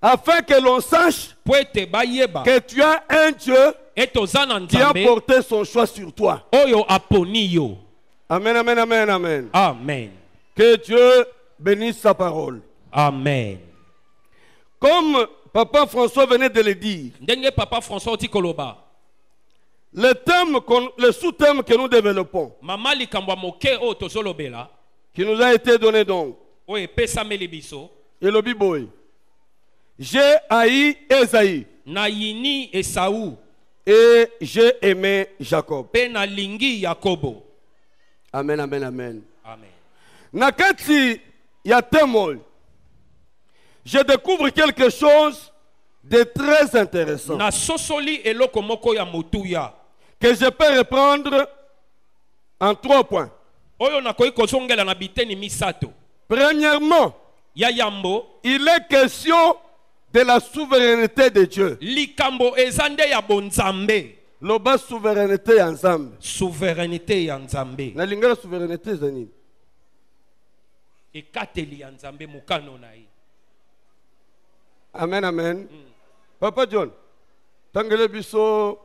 Afin que l'on sache Poete bayeba. que tu as un Dieu Etozana qui a Nzambe. porté son choix sur toi. Oyo aponi yo. Amen, amen, amen, amen. Amen. Que Dieu bénisse sa parole. Amen. Comme Papa François venait de le dire, Ndenge papa François Tikoloba. le sous-thème que nous développons, Mama likambwa moke o tozolobela. qui nous a été donné donc, Oye pesa melibiso. et le biboy, j'ai haï Esaïe Na yini Esaú. et j'ai aimé Jacob. Pe na lingi Yakobo. Amen, amen, amen. Amen. Nakati ya témoin, je découvre quelque chose de très intéressant Na sosoli eloko moko ya motuya. que je peux reprendre en 3 points. Oyo nakoki kozongela na biteni misato. Premièrement, Ya yambo. il est question de la souveraineté de Dieu. Likambo ezande ya bonzambe. Loba souveraineté ensemble. Souveraineté ya Nzambe. Na lingala souveraineté zani. Ekateli ya Nzambe mukano na ye. Amen, amen. Papa John, tangele biso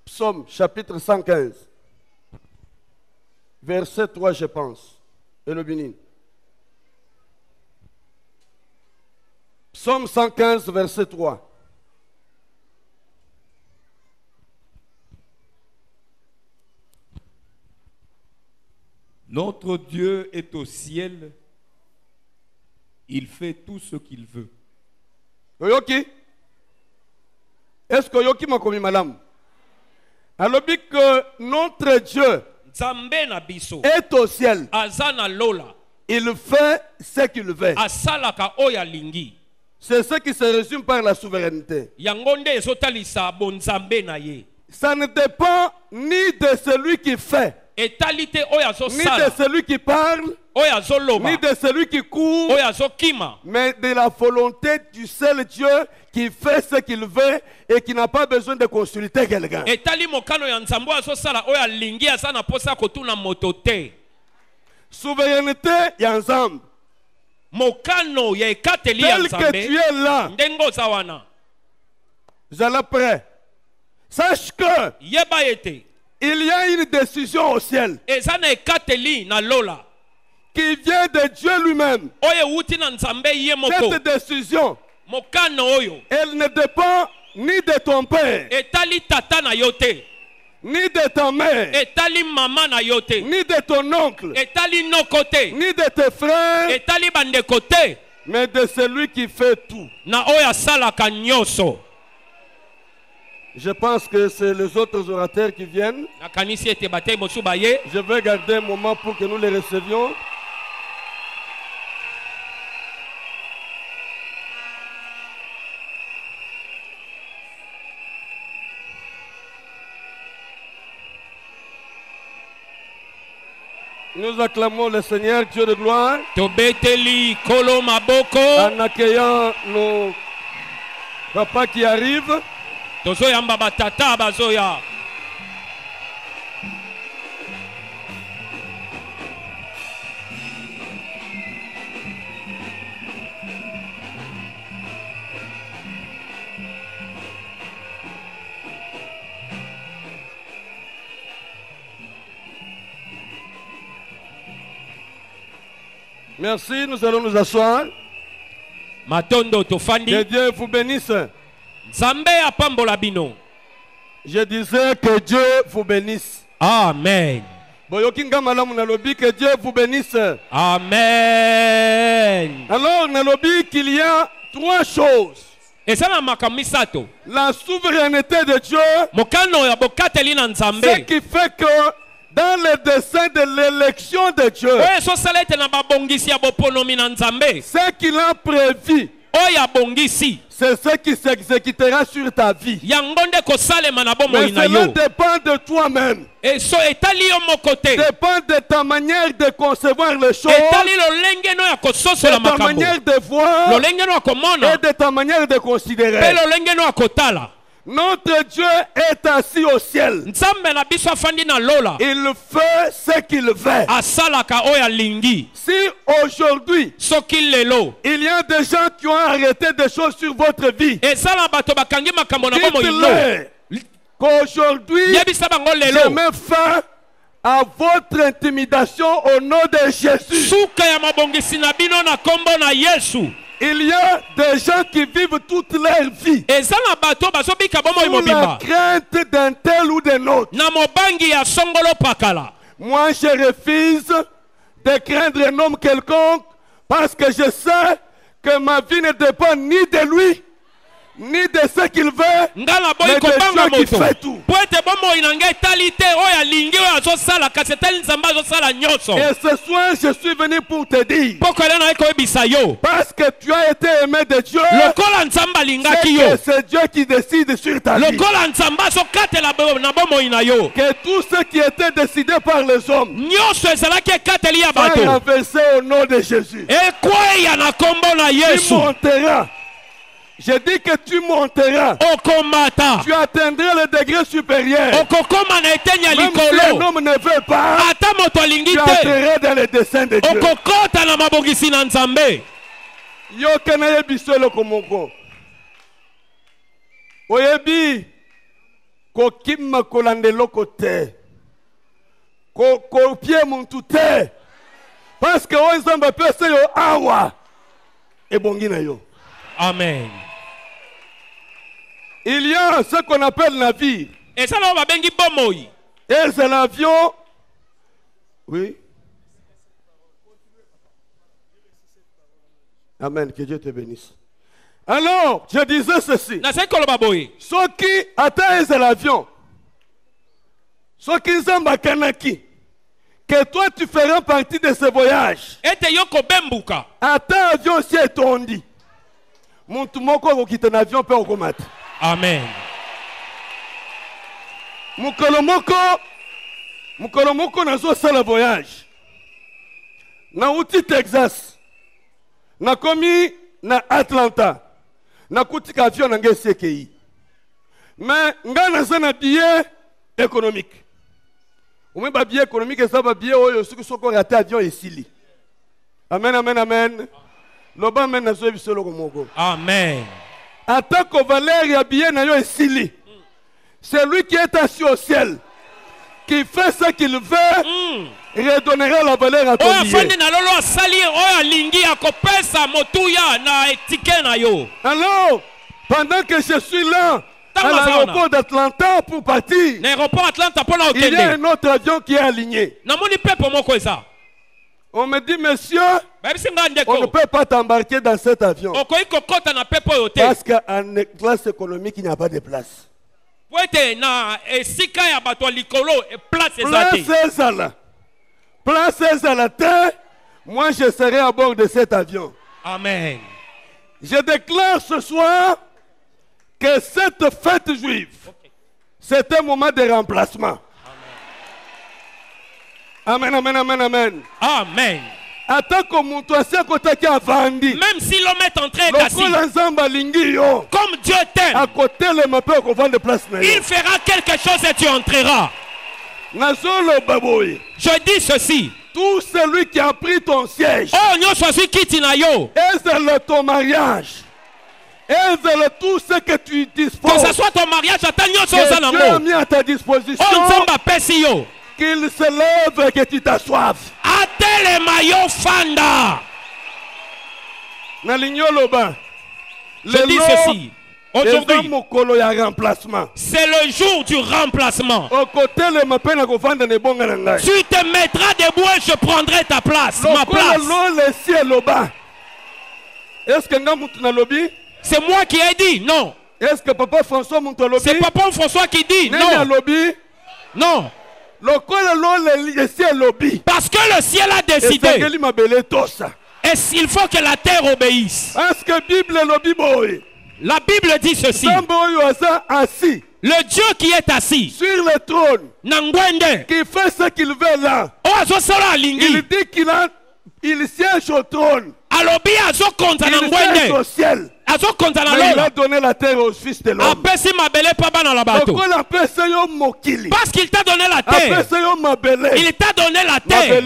Psaume chapitre 115. Verset 3, je pense. Et le binin. Psaume 115, verset 3. Notre Dieu est au ciel. Il fait tout ce qu'il veut. Oyoki? Est-ce que Yoki m'a commis madame? Alors que notre Dieu Nzambe na biso est au ciel. azana lola Il fait ce qu'il veut. asalaka oya lingi C'est ce qui se résume par la souveraineté. yango nde ezotalisa bonzambe na ye Ça ne dépend ni de celui qui fait, etali te oyo ni de azosala celui qui parle, oyo azoloba ni de celui qui court, oyo azokima mais de la volonté du seul Dieu qui fait ce qu'il veut et qui n'a pas besoin de consulter quelqu'un. etali mokano ya nzambe oyo azosala oyo alingi aza na posa ya kotuna moto te Souveraineté, il y a ensemble. mokano ya ekateli ya Tel que tu nzambe es là, ndenge oza wana j'allais prêt. Sache que yeba ete il y a une décision au ciel eza na ekateli na lola qui vient de Dieu lui-même. oyo ewuti na nzambe ye moko Cette décision, mokano oyo elle ne dépend ni de ton père, etali tata na yo te ni de ta mère, etali mama na yo te ni de ton oncle, etali noko te ni de tes frères, etali bandeko te mais de celui qui fait tout. na oyo asalaka nyonso. Je pense que c'est les autres orateurs qui viennent. nakanisi ete batei mosusu baye Je vais garder un moment pour que nous les recevions. Nous acclamons le Seigneur, Dieu de gloire, tobeteli kolo maboko en accueillant nos papas qui arrivent. tozoyamba batata bazoya Merci, nous allons nous asseoir. matondo Que tofandi Dieu vous bénisse. nzambe apambola bino. Je disais que Dieu vous bénisse. Amen. Boyoki nga malamu nalobi, que Dieu vous bénisse. Amen. Alors nalobi qu'il y a trois choses. eza na makambo misato La souveraineté de Dieu, mokano ya bokateli na ce nzambe qui fait que dans le dessein de l'élection de Dieu, oyo ezosala ete na babongisi ya boponomi na nzambe ce qu'il a prévu, oyo abongisi c'est ce qui s'exécutera sur ta vie. yango nde kosalema na Mais bomoi na cela yo dépend de toi-même, etali yo moko te dépend de ta manière de concevoir les choses, etali lolenge no ya kososola de ta makambo manière de voir lolenge no ya komona et de ta manière de mpe considérer. lolenge no ya kotala. Notre Dieu est assis au ciel. nzambe na biso afandi na lola Il fait ce qu'il veut. asalaka oyo alingi. Si aujourd'hui, soki lelo il y a des gens qui ont arrêté des choses sur votre vie, eza na bato bakangi makambo na bomoi no dites-leur qu'aujourd'hui, yebisa bango je lelo mets fin à votre intimidation au nom de Jésus. suka ya mabongisi na bino na kombo na yesu. Il y a des gens qui vivent toute leur vie eza na bato bazobika bomoi sous la mobimba crainte d'un tel ou d'un autre. na mobangi ya songolo pakala. Moi, je refuse de craindre un homme quelconque parce que je sais que ma vie ne dépend ni de lui, ni de ce qu'il veut, ngala boyi mais de kobanga Dieu qui moto fait tout. po ete bomoi na ngai etali te oyo alingi oyo azosala kasi etali nzambe azosala nyonso. Et ce soir, je suis venu pour te dire, poko ele na ye koyebisa yo parce que tu as été aimé de Dieu, lokola nzambe c'est alingaki que yo c'est Dieu qui décide sur ta vie. lokola nzambe azokatela na bomoi na yo Que tout ce qui était décidé par les hommes nyonso ezalaki ekateli ya soit bato renversé au nom de Jésus. ekweya na kombo na Tu yesu. monteras. Je dis que tu monteras. okomata Tu atteindras le degré supérieur. okokoma na eteni ya Même si un likolo homme ne veut pas, ata moto alingi tu te atterras dans le dessein de Dieu. okokota na mabongisi na nzambe. Yoka na yebi so eloko moko. Oyebi kokima kolanda eloko te. Kopie muntu te. Parce que oyo nzambe apesa yo awa ebongi na yo. Amen. Il y a ce qu'on appelle navire. eza na oyo babengi bomoi Et c'est l'avion. Oui. Amen, que Dieu te bénisse. Alors, je disais ceci. Na seko loba boye. Ceux qui atteignent l'avion, ceux qui sont kanaki, que toi tu feras partie de ce voyage. Ete yoko bembuka. Attends avion aussi est tondi. Muntu moko quitte un avion peut okomata. Amen. Mukolo moko nazo sala voyage. Na uti Texas. Na komi na Atlanta. Na kutika avion na ngesekei. Mais nga naza na billet économique. Ou ba billet économique ça ba billet oyo soki soko raté avion esili. Amen amen amen. Loba amen nazo bisolo komoko. Amen. Atako valeur ya billet na yo esili. C'est lui qui est assis au ciel, qui fait ce qu'il veut, redonnera la valeur à ton billet. Alors, pendant que je suis là, à l'aéroport d'Atlanta pour partir, il y a un autre avion qui est aligné. On me dit, monsieur, on ne peut pas t'embarquer dans cet avion. Parce qu'en classe économique, il n'y a pas de place. Place à la terre, moi je serai à bord de cet avion. Amen. Je déclare ce soir que cette fête juive, c'est un moment de remplacement. Amen, amen, amen, amen. Amen. Même si l'homme est entré assis, comme Dieu t'aime, il fera quelque chose et tu entreras. Je dis ceci. Tout celui qui a pris ton siège, est ton mariage, est tout ce que tu disposes, que ce soit ton mariage, que Dieu a mis à ta disposition, qu'il se lève et que tu t'assoives. Je dis ceci. Aujourd'hui, c'est le jour du remplacement. Tu te mettras debout et je prendrai ta place, ma place. C'est moi qui ai dit, non. Est-ce que Papa François c'est Papa François qui dit, non. Non. Parce que le ciel a décidé. Et il faut que la terre obéisse. La Bible dit ceci. Le Dieu qui est assis sur le trône, qui fait ce qu'il veut là, il dit qu'il siège au trône. Il siège au ciel. Mais il a donné la terre aux fils de l'homme. Parce qu'il t'a donné la terre. Il t'a donné la terre.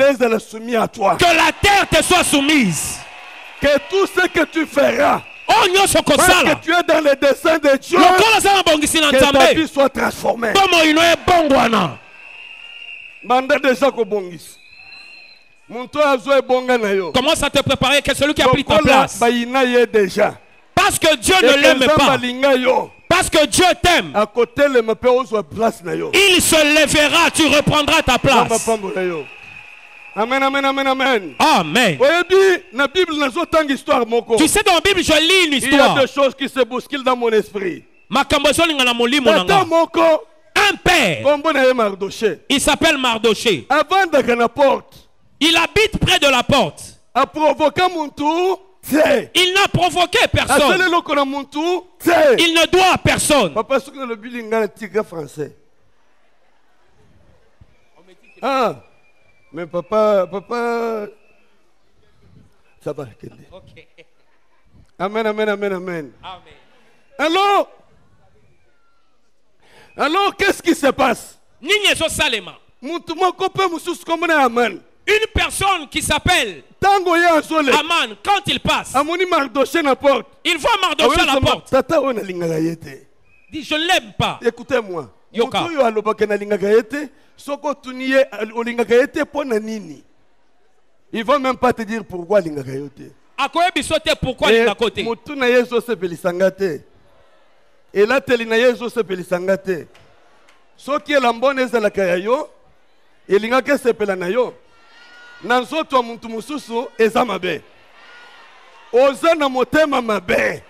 Que la terre te soit soumise. Que tout ce que tu feras, parce que tu es dans le dessein de Dieu, que ta vie soit transformée. Commence à te préparer que celui qui a pris ta place. Parce que Dieu ne l'aime pas. Parce que Dieu t'aime. Il se lèvera, tu reprendras ta place. Amen, amen, amen, amen. Amen. Tu sais, dans la Bible, je lis une histoire. Il y a des choses qui se bousculent dans mon esprit. Un père, il s'appelle Mardoché. Il habite près de la porte. Il n'a provoqué personne. Il ne doit à personne. Ah, mais papa, ça va. Okay. Amen, amen, amen, amen. Amen. Alors, qu'est-ce qui se passe? Une personne qui s'appelle Aman, quand il passe, il voit Mardoché à la porte. Il dit, je ne l'aime pas. Écoutez-moi. Yoka. Il ne va même pas te dire pourquoi il n'a pourquoi il n'a côté. Et là, tu as ce qui est la bonne est la kayo, et l'ingake se pelanayo. Nanzo to muntu mususu ezamabe. oza na motema mabe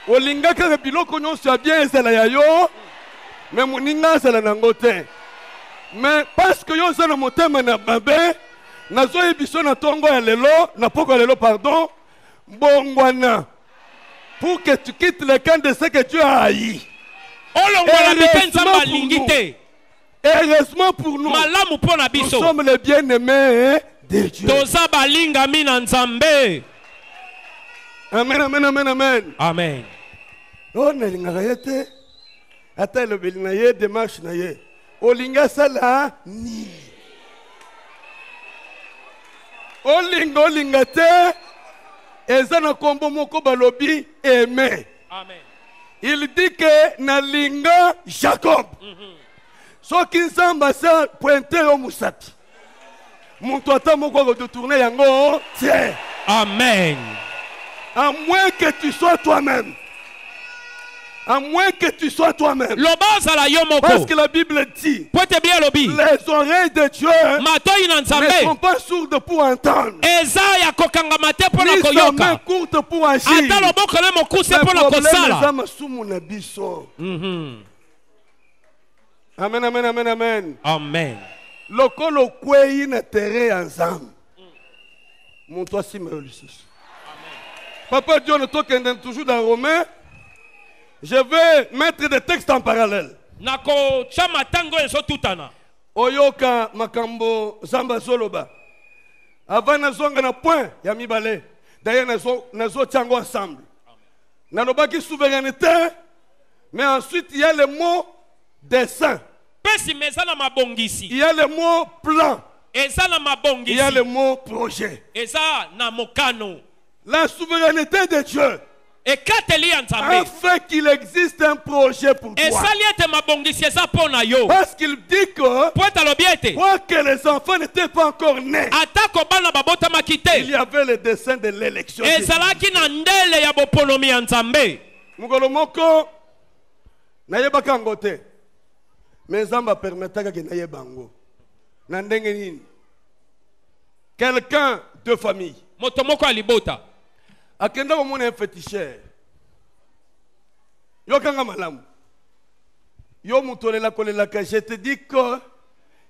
olinga kaka biloko nyonso ya bien ezala ya yo me moninga azala nango te mais parce que yo oza na motema na mabe nazoyebiso na tongo ya lelo na poko ya lelo pardon bongwana pour que tu quittes le camp de ce que tu as haï. Heureusement pour nous, nous sommes les bien-aimés de Dieu. Amen, amen, amen, amen. Amen. Oh, nalinga yete. Ata le belinaye démarche naye. Olinga sala ni. Olinga te. Ezana kombo moko balobi aimé. Amen. Il dit que nalinga Jacob. Soki nzamba sa pointer au musati. Muntu ata moko ko tourner yango tie. Amen. À moins que tu sois toi-même. À moins que tu sois toi-même. Parce que la Bible dit les oreilles de Dieu ne sont pas sourdes pour entendre. Ni sa main courte pour agir. Le problème est amen, amen, amen, amen. Amen. Lokolo kwei na terre ensemble. Mon toi si me lusus. Papa Dieu ne toque toujours dans Romain. Je vais mettre des textes en parallèle. Oyoka makambo zamba zoloba. Avant nazonga na point ya mibale. D'ailleurs nazo tiango ensemble. Nalobaki souveraineté, mais ensuite il y a le mot dessein. Il y a le mot plan. Il y a le mot projet. La souveraineté de Dieu. Afin qu'il existe un projet pour toi. Parce qu'il dit que quoique les enfants n'étaient pas encore nés, il y avait le dessein de l'élection. Mugolomoko nayebaka ngo te. Mais Zamba permetaka que nayebango. Na ndenge nini? Quelqu'un de famille. Motomoko alibota. Akenda komona un féticheur. Yo kanga malamu. Yo mutolela kolela ka je te dis que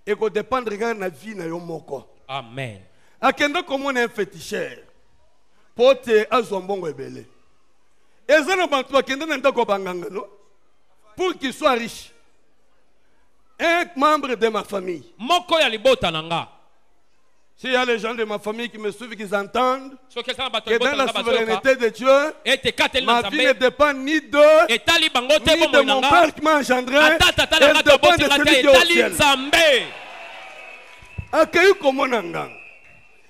eko dépendre quand na vie na yo moko. Amen. Akenda komona un féticheur. Pote azombongo ebele. Ezana bantu akenda na ndako banganga no. Pour qu'il soit riche. Un membre de ma famille. Moko ya libota nanga. S'il y a les gens de ma famille qui me suivent, qui entendent que dans la souveraineté de Dieu, ma vie ne dépend ni de mon père qui m'a engendré, elle dépend de celui qui est au ciel. Accueilli comme on a.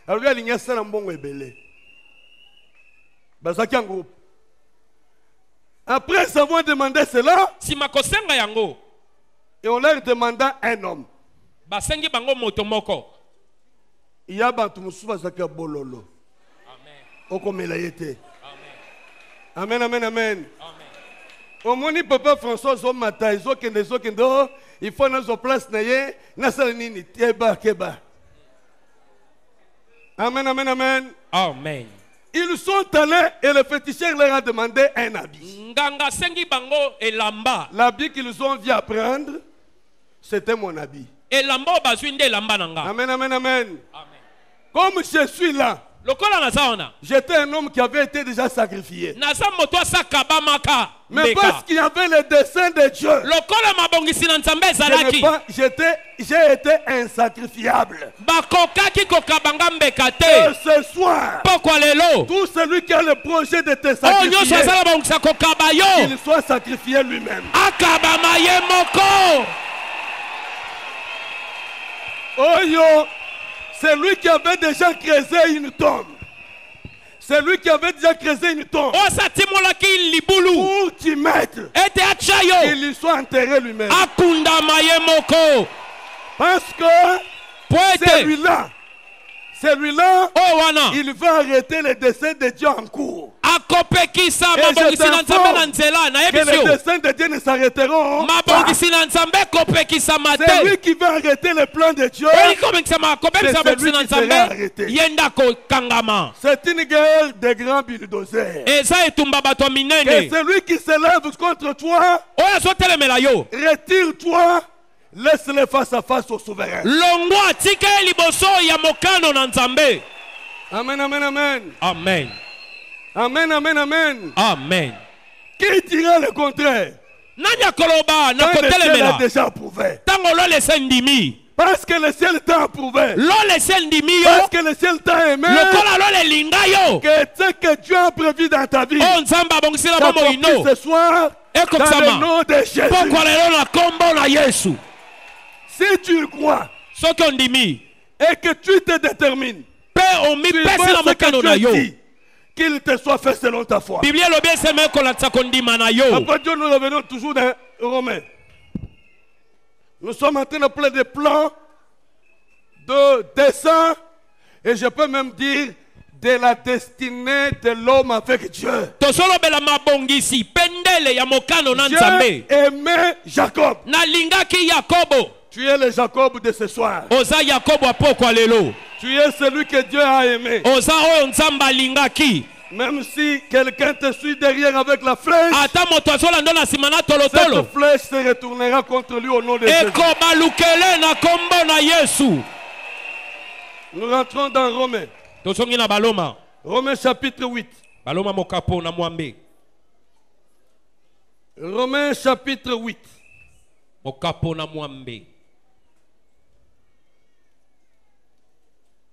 Alors, il y a un bon ebele. Bazaki en groupe. Après avoir demandé cela, et on leur demanda un homme. Il y a bantu musuba zaka bololo. Amen. Okomela yete. Amen, amen, amen. Au moni papa François Zomata, ils ont kendo, il faut nos place naye, na salanini keba. Amen, amen, amen. Amen. Ils sont allés et le féticheur leur a demandé un habit. Nganga sengi bango elamba. L'habit qu'ils ont vu apprendre, c'était mon habit. Elamba bazwinde lamba nanga. Amen, amen, amen. Amen. Comme je suis là, j'étais un homme qui avait été déjà sacrifié. Mais parce qu'il y avait le dessein de Dieu, j'ai été insacrifiable. Et ce soir, tout celui qui a le projet de te sacrifier, qu'il soit sacrifié lui-même. Oh yo! C'est lui qui avait déjà creusé une tombe. C'est lui qui avait déjà creusé une tombe. Pour t'y mettre. Il y soit enterré lui-même. Parce que celui-là, il va arrêter le dessein de Dieu en cours. nakopekisa mabongisi na nzambe na nzela na que les desseins de Dieu ne s'arrêteront pas. mabongisi na nzambe kopekisa C'est mate lui qui va arrêter le plan de Dieu. kopekisa mabongisi na nzambe yenda kokangama. C'est une guerre de grands bulldozers. eza etumba bato minene. Et celui qui se lève contre toi, oyo azotelemela yo retire-toi, laisse-le face à face au souverain. longo atika ye liboso ya mokano na nzambe. Amen, amen, amen. Amen. Amen, amen, amen. Amen. Qui dira le contraire? Nani akoloba na Quand le ciel a kotelemela déjà approuvé. tango lo lese ndimi Parce que le ciel t'a approuvé. lo lese ndimi yo Parce que le ciel t'a aimé. lokola lo lelinga yo Que ce que Dieu a prévu dans ta vie o nzambe abongisela bomoi s'accomplit no ce soir dans le ekokisama nom de Jésus. pokwa lelo na kombo na Yesu. Si tu crois soki ondimi et que tu te détermines, pe tu omipesi vois na ce que mokano tu na as yo dit, qu'il te soit fait selon ta foi. biblia elobi eseme ekolakisa kondima na yo. Après Dieu, nous revenons toujours dans Romains. Nous sommes en train de parler des plans, de dessein, et je peux même dire de la destinée de l'homme avec Dieu. tosolobela mabongisi pendele ya mokano na Dieu nzambe aimait Jacob. nalingaki yakobo. Tu es le Jacob de ce soir. oza yakobo apokwa lelo. Tu es celui que Dieu a aimé. oza oyo nzambe alingaki. Même si quelqu'un te suit derrière avec la flèche, ata moto azolanda na nsima na cette tolotolo flèche se retournera contre lui au nom de Jésus. ekobalukele na kombo na Yesu. Nous rentrons dans Romains. tozongi na baloma. Romains chapitre 8. baloma mokapo na mwambe. Romains chapitre 8. mokapo na mwambe.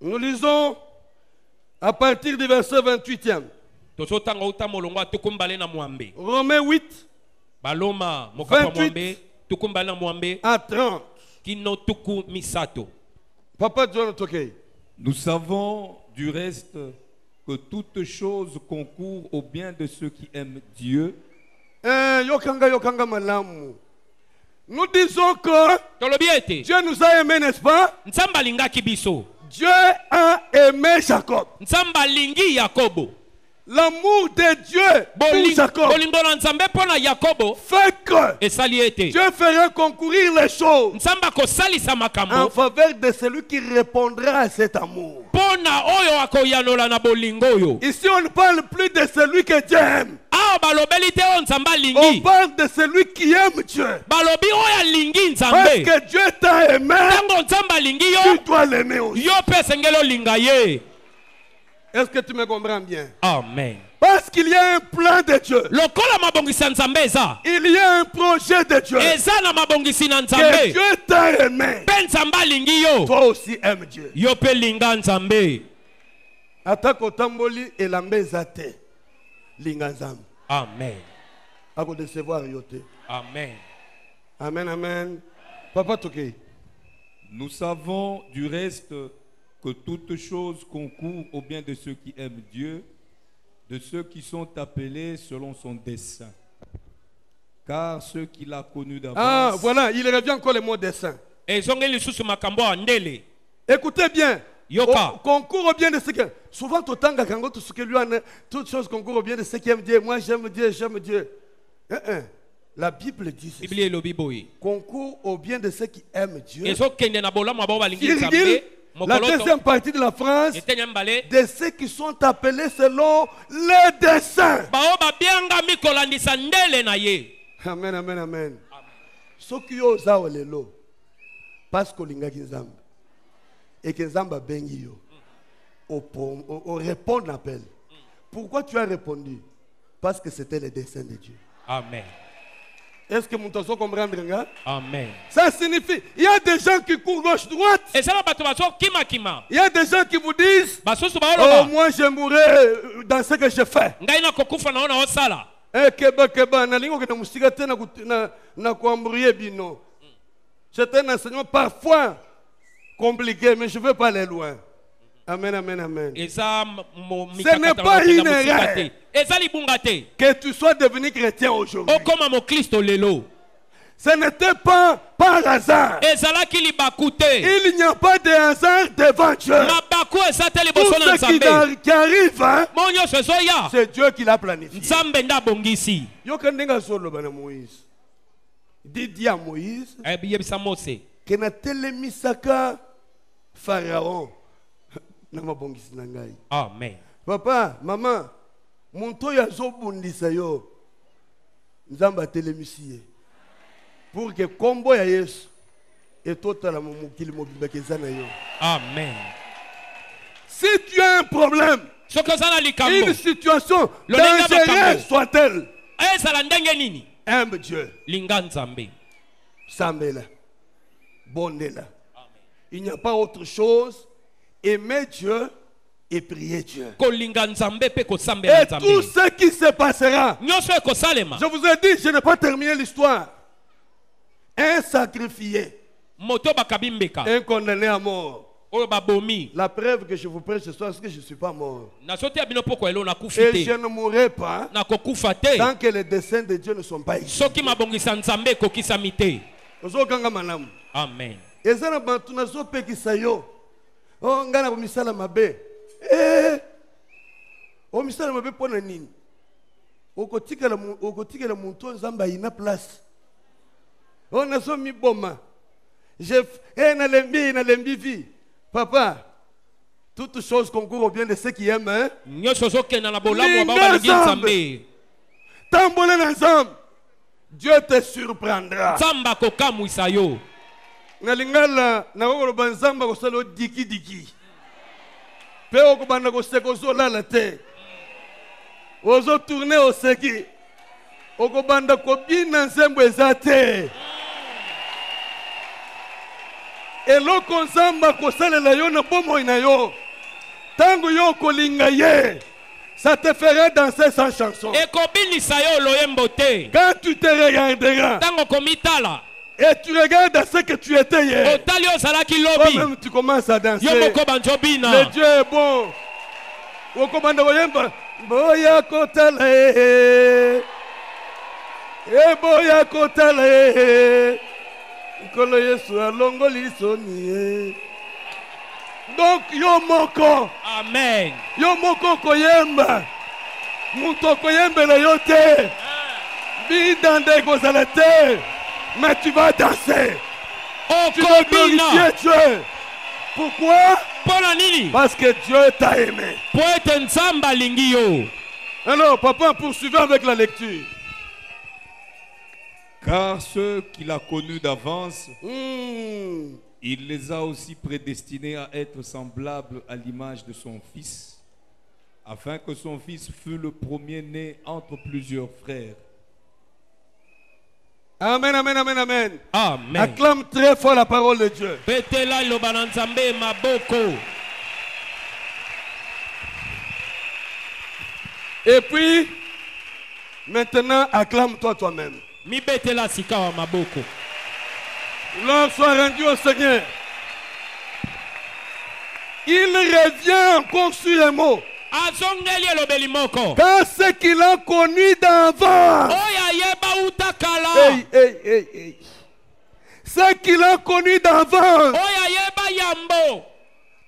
Nous lisons à partir du verset 28e. tozotanga uta molongo atukumbale na mwambe. Romains 8 baloma mokapo 28 mwambe tukumbale na mwambe à 30. kino tuku misato. Papa John Tokei. Nous savons du reste que toutes choses concourent au bien de ceux qui aiment Dieu. Yokanga malamu. Nous disons que tolobi ete Dieu nous a aimés, n'est-ce pas? nzambe alingaki biso. Dieu a aimé Jacob. nzambe alingi yakobo. L'amour de Dieu pour Jacob bolingo na nzambe mpo na yakobo fait que esali ete Dieu fera concourir les choses nzambe akosalisa en makambo faveur de celui qui répondra à cet amour. mpo na oyo akoyanola na bolingo oyo. Ici, on ne parle plus de celui que Dieu aime. awa balobeli te oyo nzambe On alingi. parle de celui qui aime Dieu. balobi oyo alingi Parce nzambe. que Dieu t'a aimé, ntango nzambe alingi tu yo dois l'aimer aussi. yo mpe esengeli olinga ye. Est-ce que tu me comprends bien? amen. Parce qu'il y a un plan de Dieu. lokola mabongisi ya nzambe eza Il y a un projet de Dieu. eza na mabongisi na Que nzambe Dieu t'a aimé. mpe nzambe alingi yo Toi aussi aime Dieu. yo mpe linga nzambe. Atako tamboli elambe zate. Linga nzambe. amen. Ako décevoir yote. amen. Amen, amen. Papa Tokei. Nous savons du reste que toutes choses concourent au bien de ceux qui aiment Dieu, de ceux qui sont appelés selon son dessein. Car ceux qu'il a connus d'avance... Ah, voilà, il revient encore le mot dessein. ezongeli lisusu makambo ya ndele. Écoutez bien. Yoka. Concours au bien de ceux qui aiment. Souvent, tout le temps, quand tout ce que lui en toutes choses concourent au bien de ceux qui aiment Dieu. Moi, j'aime Dieu, j'aime Dieu. La Bible dit ceci. biblia elobi boye Concours au bien de ceux qui aiment Dieu. ezokende na bolamu ya bao balingi Virgule, nzambe. la deuxième partie de la phrase, etenya mbale de ceux qui sont appelés selon le dessein. bao babiangami kolandisa ndele na ye. Amen, amen, amen. Soki yo ozawa lelo, parce que olingaki nzambe, et que nzambe abengi yo, on répond à l'appel. Pourquoi tu as répondu? Parce que c'était le dessein de Dieu. amen. Est-ce que mon tozo comprendre? amen. Ça signifie, il y a des gens qui courent gauche-droite. ezala bato bazokima. Il y a des gens qui vous disent, basusu oh, baoloba moi je mourrai dans ce que je fais. ngai nakokufa na ona osala. Keba, nalingo ke na musika te na kuambrouiller bino. C'est un enseignement parfois compliqué, mais je ne veux pas aller loin. Amen, amen, amen. Ce n'est pas une erreur que tu sois devenu chrétien aujourd'hui. lelo. Ce n'était pas par hasard. Il n'y a pas de hasard devant Dieu. Tout ce qui arrive, hein, Monyo sezoya. c'est Dieu qui l'a planifié. Nzambe nda bongisi. Yokandenga solo bana Moïse. Didi à Moïse. Yebisa Mose. Que na telemisaka Pharaon. Na mabongisi na ngai. Amen. Papa, maman, muntu oyo azobundisa yo. Nzamba telemisi. Pour que kombo ya Yesu etotala mokili mobimba kezana yo. Amen. Si tu as un problème, une situation dangereuse soit-elle, aime Dieu. Sambela. Bondela. Il n'y a pas autre chose. Aimer Dieu et prier Dieu. Et tout ce qui se passera. Je vous ai dit, je n'ai pas terminé l'histoire. Un sacrifié. Un condamné à mort. La preuve que je vous prêche ce soir, c'est que je ne suis pas mort. Et je ne mourrai pas tant que les desseins de Dieu ne sont pas ici. Amen. Oh, ngana bomisala mabe. Oh, misala mabe pona nini? Okotikela muntu nzamba ina place. Oh, naso mi boma. Na lembi vie. Papa, toutes choses concourent au bien de ceux qui aiment, hein? Tambolez ensemble. Dieu te surprendra. Nalingala na ko banzamba ko salo diki diki. Pe ko banda ko seko zo la te. Ozo tourner au seki. Oko banda ko bina nzembo ezate. Eloko nzamba ko salela yo na bomo ina yo. Tango yo ko linga ye. Ça te ferait danser sans chanson. Quand tu te regarderas. Tango komitala. Et tu regardes ce que tu étais hier. Toi-même tu commences à danser. Le Dieu est bon. Boya kotale. E boya kotale. Kolo Yesu alongo lisoni. Donc yo moko. Amen. Yo moko koyemba. Muto koyembe na yote. Bidande kozalate. Mais tu vas danser. Tu vas glorifier Dieu. Pourquoi? Parce que Dieu t'a aimé. Alors, papa, poursuivons avec la lecture. Car ceux qu'il a connus d'avance, il les a aussi prédestinés à être semblables à l'image de son Fils, afin que son Fils fût le premier-né entre plusieurs frères. Amen, amen, amen, amen. Amen. Acclame très fort la parole de Dieu. Et puis, maintenant, acclame-toi toi-même. L'homme soit rendu au Seigneur. Il revient encore sur les mots. Car ce qu'il a connu d'avant. Ce qu'il a connu d'avant.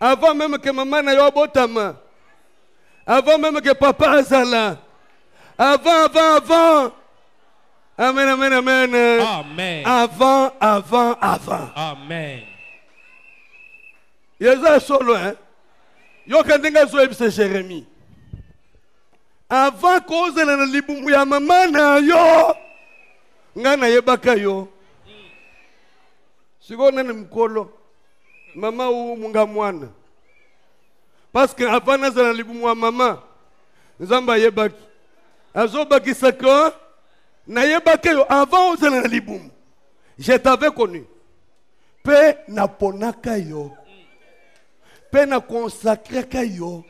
Avant même que maman n'aille au botama. Avant même que papa azala. Avant. Amen, amen, amen. Amen. Avant. Amen. Il y a solo, hein. Yo kandenga zo ebise Jérémie. Avant cause na libumu ya mama na yo. Ngana yebaka yo. Siko nene mkolo. Mama u munga mwana. Parce que avant na za libumu ya mama. Nzamba yebaki. Azobaki sako. Na yebaka yo avant oza na libumu. Je t'avais connu. Pe na ponaka yo. Peine consacré kayo.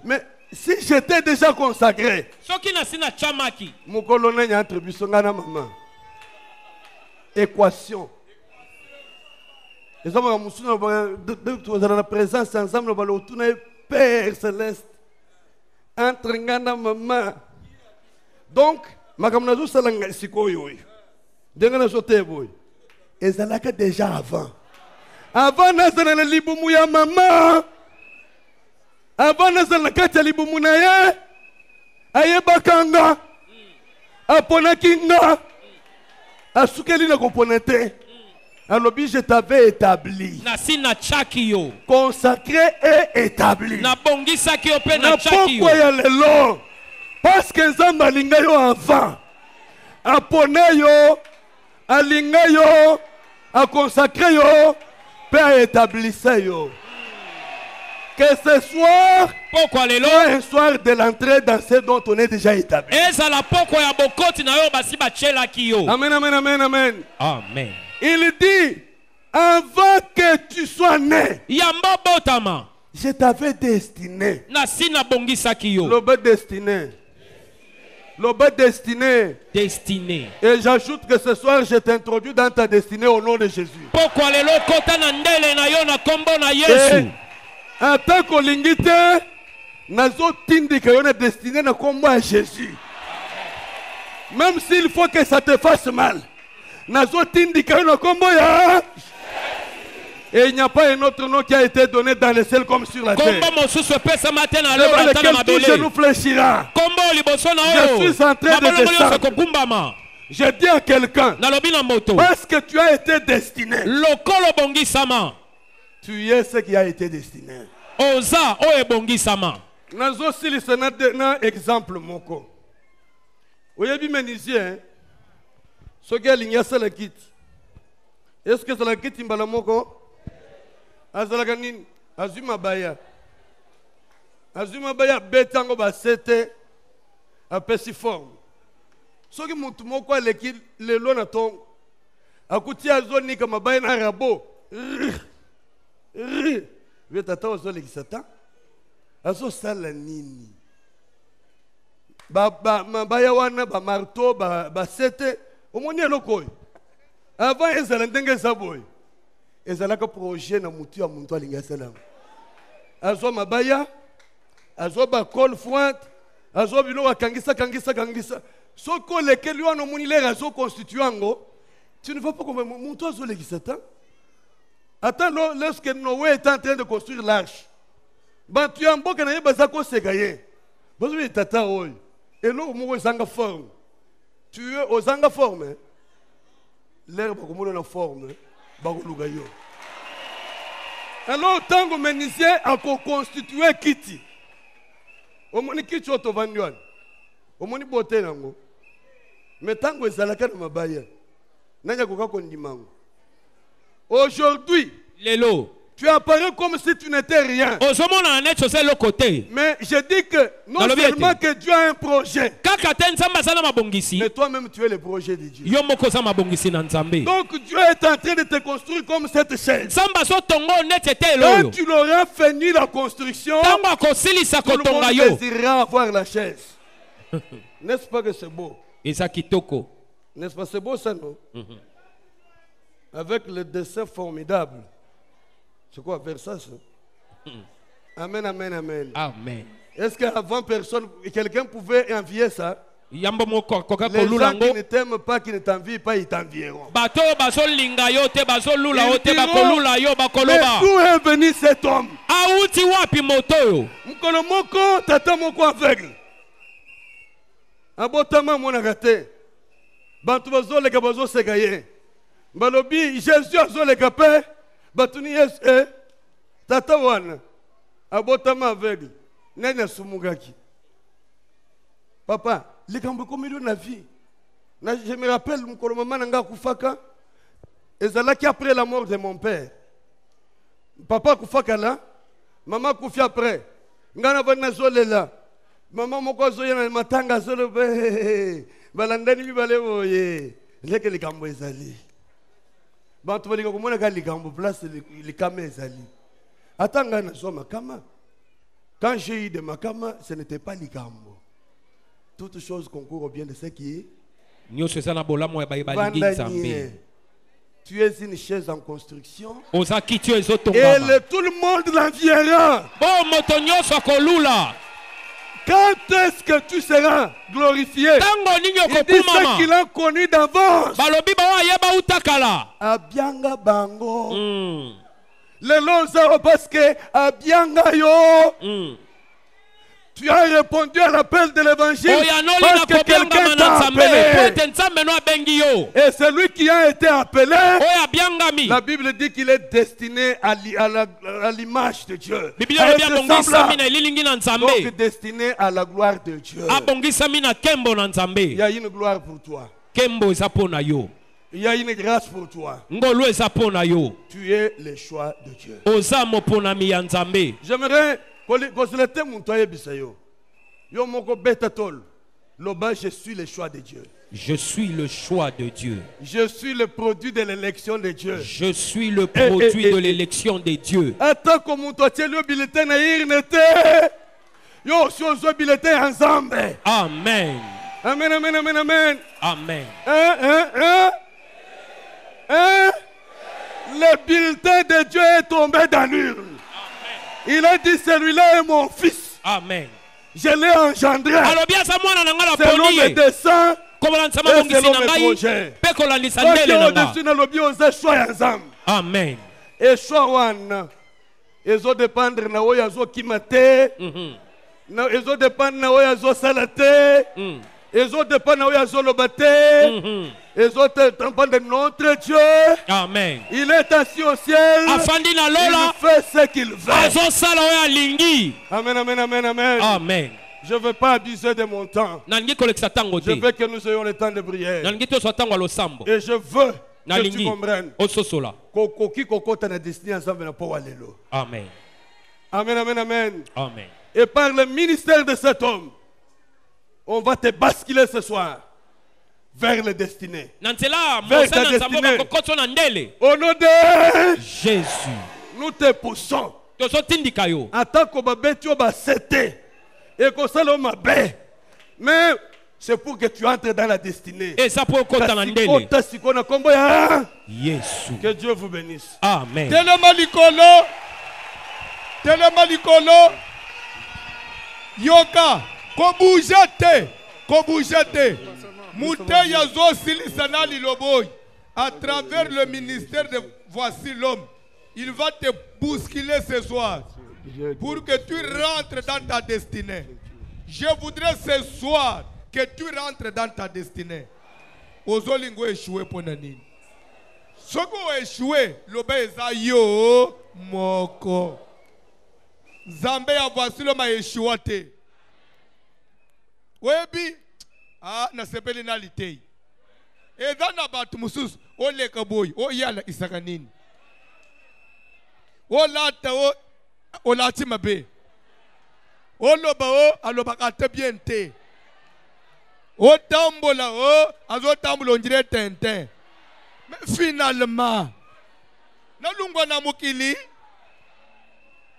Mais si j'étais déjà consacré, mon colonel y a attribué son maman. Équation. Les hommes dans la présence ensemble, le Père céleste. Entre ngana maman. Donc, ma camarade salanga sikoyo. Dengana sote boy. Et ça l'a déjà avant. Avant nazana libumu ya mama. Avant nazala na kati ya libumu na ye, ayebaka nga, aponaki nga, asukeli na kopona te. Alobi, je t'avais établi, consacré et établi. Na pokwa ya lelo, parce que Nzambe alinga yo avant, apona yo, alinga yo, a consacré yo, pe a établissé yo. Que ce soir, un soir de l'entrée dans ce dont on est déjà établi. Amen, amen, amen, amen. Amen. Il dit, avant que tu sois né, je t'avais destiné. L'obé destiné. L'obé destiné. Destiné. Et j'ajoute que ce soir, je t'introduis dans ta destinée au nom de Jésus. Et en tant qu'olingite, nazo tindika yona destiné na kombo à Jésus. Même s'il faut que ça te fasse mal. Nazo tindika yona kombo ya. Et il n'y a pas un autre nom qui a été donné dans le ciel comme sur la terre. Devant lequel tout genou fléchira. Je suis en train de descendre. Je dis à quelqu'un, parce que tu as été destiné, tu es ce qui a été destiné. Nazo sili na exemple moko. Oyebi menisien, soki alinya sala kiti. Est-ce que c'est la kiti mbala moko? Azalaka nini? Azuma baya. Azuma baya betango basete apesi forme. Soki mutu moko aleki lelo na tongo. Akuti azoni kama baya na rabo. Tata ozolekisa ta. Azosala nini? Mabaya wana ba marteau ba sete omoni eloko. Avant ezala ndenge zaboy. Ezalaka projet na mutu ya muntu alinga salam. Azo mabaya, azo ba col fouant, azo bilo kangisa. Soko lekeli wana omoni le azo constituango. Tu ne vas pas comme muntu azolekisa ta. Attends, lorsque Noé est en train de construire l'arche, tu as un beau canard, tu as un tata oy. Et là, tu as une forme. Tu es aux anga forme. L'herbe est en forme. Alors, tant que menuisier a constitué Kiti. Au moins, Kiti est au Vanduan. Au moins, beauté nango. Mais tant que ça la canne ma baye. Nanya koka kondimango. Aujourd'hui, tu apparais comme si tu n'étais rien. Mais je dis que non seulement que Dieu a un projet, mais toi-même tu es le projet de Dieu. Donc Dieu est en train de te construire comme cette chaise. Quand tu l'auras fini la construction, tout le monde désirera avoir la chaise. N'est-ce pas que c'est beau? N'est-ce pas, c'est beau ça, non? Avec le dessin formidable. C'est quoi, Versace? Amen, amen, amen. Amen. Est-ce qu'avant personne, quelqu'un pouvait envier ça? Les gens qui ne t'aiment pas, qui ne t'envient pas, ils t'envieront. Mais d'où est venu cet homme? Mkolo moko, tata moko aveugle. Abotama monagate. Bantu bazo le kabazo segaye. Balobi Jésus azoleka pe batuni Yesu tata wana abotama aveugle nani asumugaki. Papa likambo komilo na vie na je me rappelle mukolo mama nanga kufaka ezalaki après la mort de mon père. Papa kufaka là, maman kufi après ngana bana zolela maman moko zoyana matanga zolobe balandani bibale boye leke likambo ezali. Bantu balika komona ka likambo place likama ezali. Atanga na so makama. Quand j'ai eu de makama, ce n'était pas likambo. Toute chose concourt au bien de ce qui est. Tu es une chaise en construction. Et tout le monde l'enviera. Quand est-ce que tu seras glorifié? Il dit ce qu'il a connu d'avance. Abianga bango. Le lonza parce que abianga yo. Tu as répondu à l'appel de l'évangile parce que quelqu'un t'a appelé. Et celui qui a été appelé, la Bible dit qu'il est destiné à l'image de Dieu. Donc destiné à la gloire de Dieu. Il y a une gloire pour toi. Il y a une grâce pour toi. Tu es le choix de Dieu. J'aimerais je suis le choix de Dieu. Je suis le choix de Dieu. Je suis le produit de l'élection de Dieu. Je suis le produit de l'élection de Dieu. Amen. Amen, amen, amen, amen. Amen. Le bulletin de Dieu est tombé dans l'urne. Il a dit, celui-là est mon fils. Amen. Je l'ai engendré. Selon mes desseins et selon mes projets. Amen. Et choix ils ont dépendre na oyo azo kimate. Ils ont dépendre na oyo azo salate. Ils ont dépendre na oyo azo lobate. Ils ont dépendre de notre Dieu. Amen. Il est assis au ciel. Il fait ce qu'il veut. Amen, amen, amen, amen. Amen. Je ne veux pas abuser de mon temps. Je veux que nous ayons le temps de prière. Et je veux que tu comprennes. Amen. Amen, amen, amen. Amen. Et par le ministère de cet homme, on va te basculer ce soir vers le destiné. Vers ta destinée. Au nom de Jésus, nous te poussons. En tant que tu vas c'était. Et que ça mais c'est pour que tu entres dans la destinée. Et ça pour que Dieu vous bénisse. Amen. Telemalikolo. Yoka. Koboujete. Mouteya zo silisana liloboy. À travers le ministère de Voici l'homme. Il va te bousculer ce soir. Pour que tu rentres dans ta destinée. Je voudrais ce soir que tu rentres dans ta destinée. Ozolingo échoué pour nani. Soko échoué, l'obéza yo moko. Zambe ya Voici l'homme a échoué. Webi, na sepeli na litei. Et dans la batu musus, o lekaboy, o yala isakanini. O lata o lati mabe. O loba o aloba kate bien te. O tambola o azo tambola onjire tenten. Mais finalement, na lungwa na mukili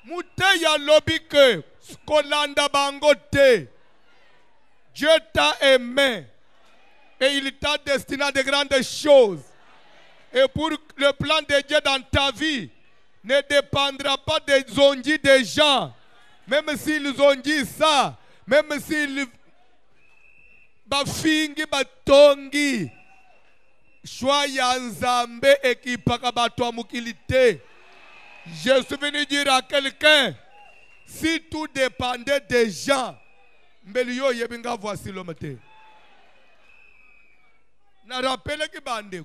mute ya lobi ke kolanda bango te. Dieu t'a aimé et il t'a destiné à de grandes choses. Et pour le plan de Dieu dans ta vie ne dépendra pas des ondits des gens. Même s'ils ont dit ça, même s'ils bafingi batongi, choix yanzambe ekipaka batwa mukilité. Je suis venu dire à quelqu'un, si tout dépendait des gens, mbelio yebinga Voici l'homme te. Na rappelle que bande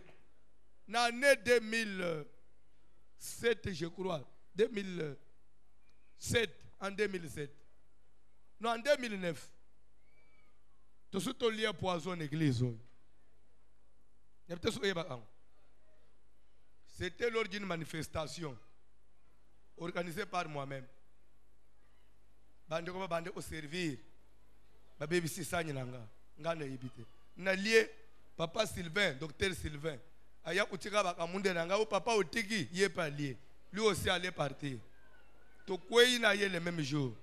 na année 2007 je crois 2007 en 2007 non en 2009 tout ce to lié poison église c'était lors d'une manifestation organisée par moi-même bande ko bande au servir ba baby sisanya nanga ngana yibite na lié papa Sylvain docteur Sylvain aya utika bakamunde nanga papa otiki yé pas lié lui aussi allait partir to kwei na yé le même jour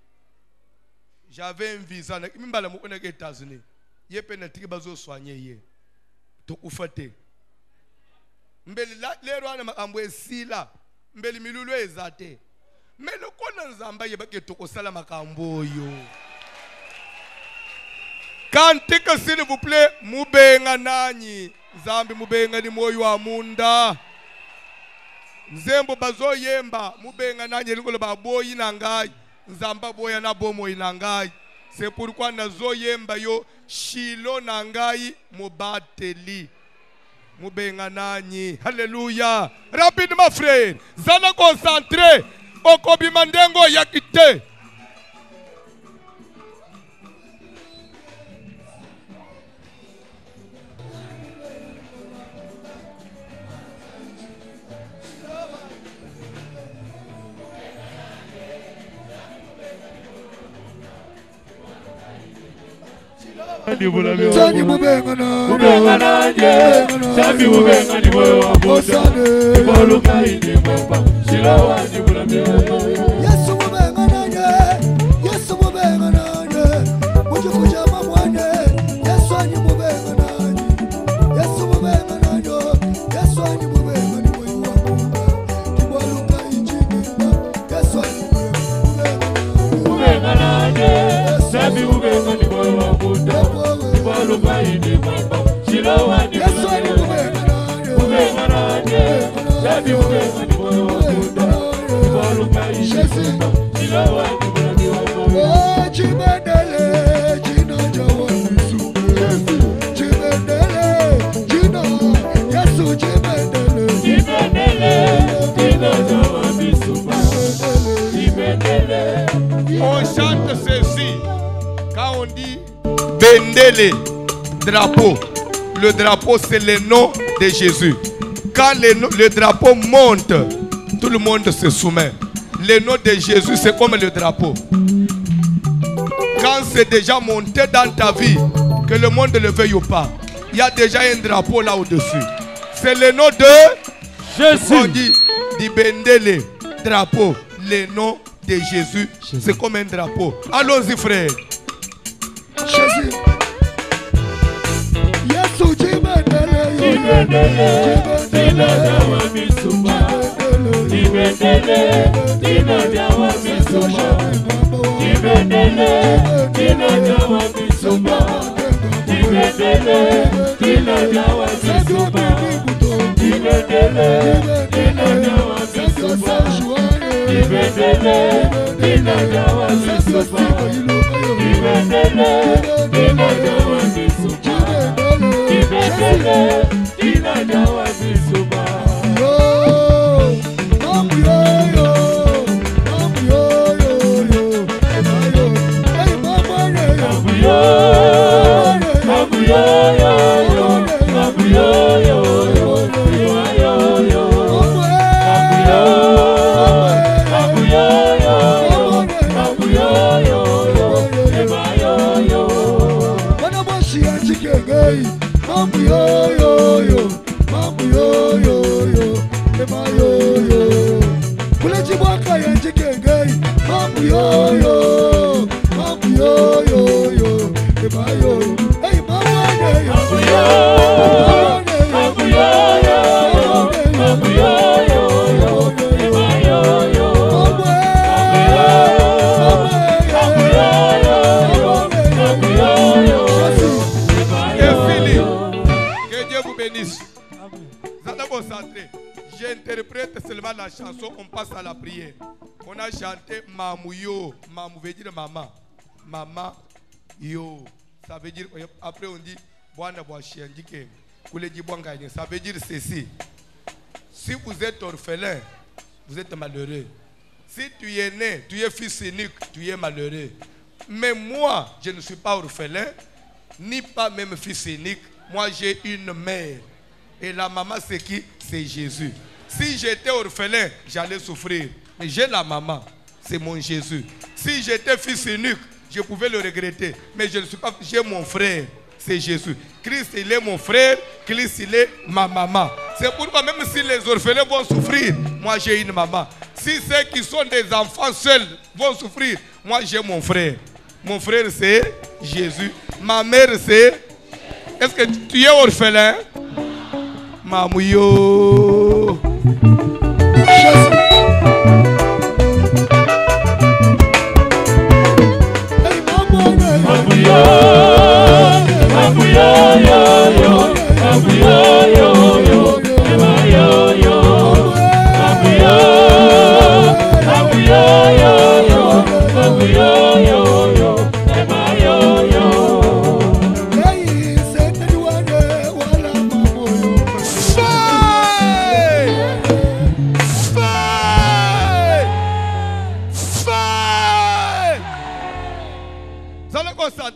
j'avais un visa na mimbala mo oneke États-Unis yé penatiki bazo soigner yé to ufate mbeli la lero ana makambo esila mbeli milulu ezate mais le kona nzamba yé bake to kosala makambo yo. Kantika s'il vous plaît, mubenga nani, zambi mubenga ni moyo wa munda. Nzembo bazo yemba, mubenga nani elikolo ba boyi nangai, nzamba boya na bomo inangai. C'est pourquoi nazoyemba yo Shilo nangai mobateli. Mubenganani. Alléluia. Rapidement frère. Zana concentré. Okobimandengo yakite. Sani mubengana Mubengana je Sabi mubengana ni moyo wa moto Iboluka ini mwemba Shilowa ni bulame Yesu mubengana je Yesu mubengana je Mujukuja mamwane Yesu ani mubengana je Yesu mubengana jo Yesu ani mubengana ni moyo wa moto Iboluka injini Yesu ani mubengana je Sabi mubengana ni moyo wa moto Iboluka ini mwemba Shilowa ni bulame Mubengana je Sabi mubengana ni moyo wa moto Iboluka ini mwemba Shilowa ni bulame Oh, Chimendele, Chino Jawa Yesu. Chimendele, Chino, Yesu Chimendele. Chimendele, Chino Jawa Yesu. Chimendele. On chante ceci. Quand on dit Bendele, drapeau. Le drapeau, c'est le nom de Jésus. Quand le drapeau monte, tout le monde se soumet. Le nom de Jésus, c'est comme le drapeau. Quand c'est déjà monté dans ta vie, que le monde ne le veuille ou pas, il y a déjà un drapeau là au-dessus. C'est le nom de Jésus. On dit Bendele, drapeau. Le nom de Jésus, c'est comme un drapeau. Allons-y, frère. Jésus. Yesu Chimendele, Chimendele, Chino Jawa Misuma. Chimendele, Chino Jawa Misuma. Chimendele, Chino Jawa Misuma. Chimendele, Chino Jawa Misuma. Chimendele, Chino Jawa Misuma. Chimendele, Chino Jawa Misuma. Chimendele, Chino Jawa Misuma. Chimendele, Chino Jawa Misuma. J'interprète seulement la chanson, on passe à la prière. On a chanté Mamouyo. Mamou veut dire maman. Maman yo. Ça veut dire, après on dit Bwana Boachien. Ça veut dire ceci. Si vous êtes orphelin, vous êtes malheureux. Si tu es né, tu es fils unique, tu es malheureux. Mais moi, je ne suis pas orphelin, ni pas même fils unique. Moi, j'ai une mère. Et la maman, c'est qui? C'est Jésus. Si j'étais orphelin, j'allais souffrir. Mais j'ai la maman, c'est mon Jésus. Si j'étais fils unique, je pouvais le regretter. Mais je ne suis pas, j'ai mon frère, c'est Jésus. Christ, il est mon frère, Christ, il est ma maman. C'est pourquoi même si les orphelins vont souffrir, moi j'ai une maman. Si ceux qui sont des enfants seuls vont souffrir, moi j'ai mon frère. Mon frère, c'est Jésus. Ma mère, c'est... Est-ce que tu es orphelin? Mamouyo.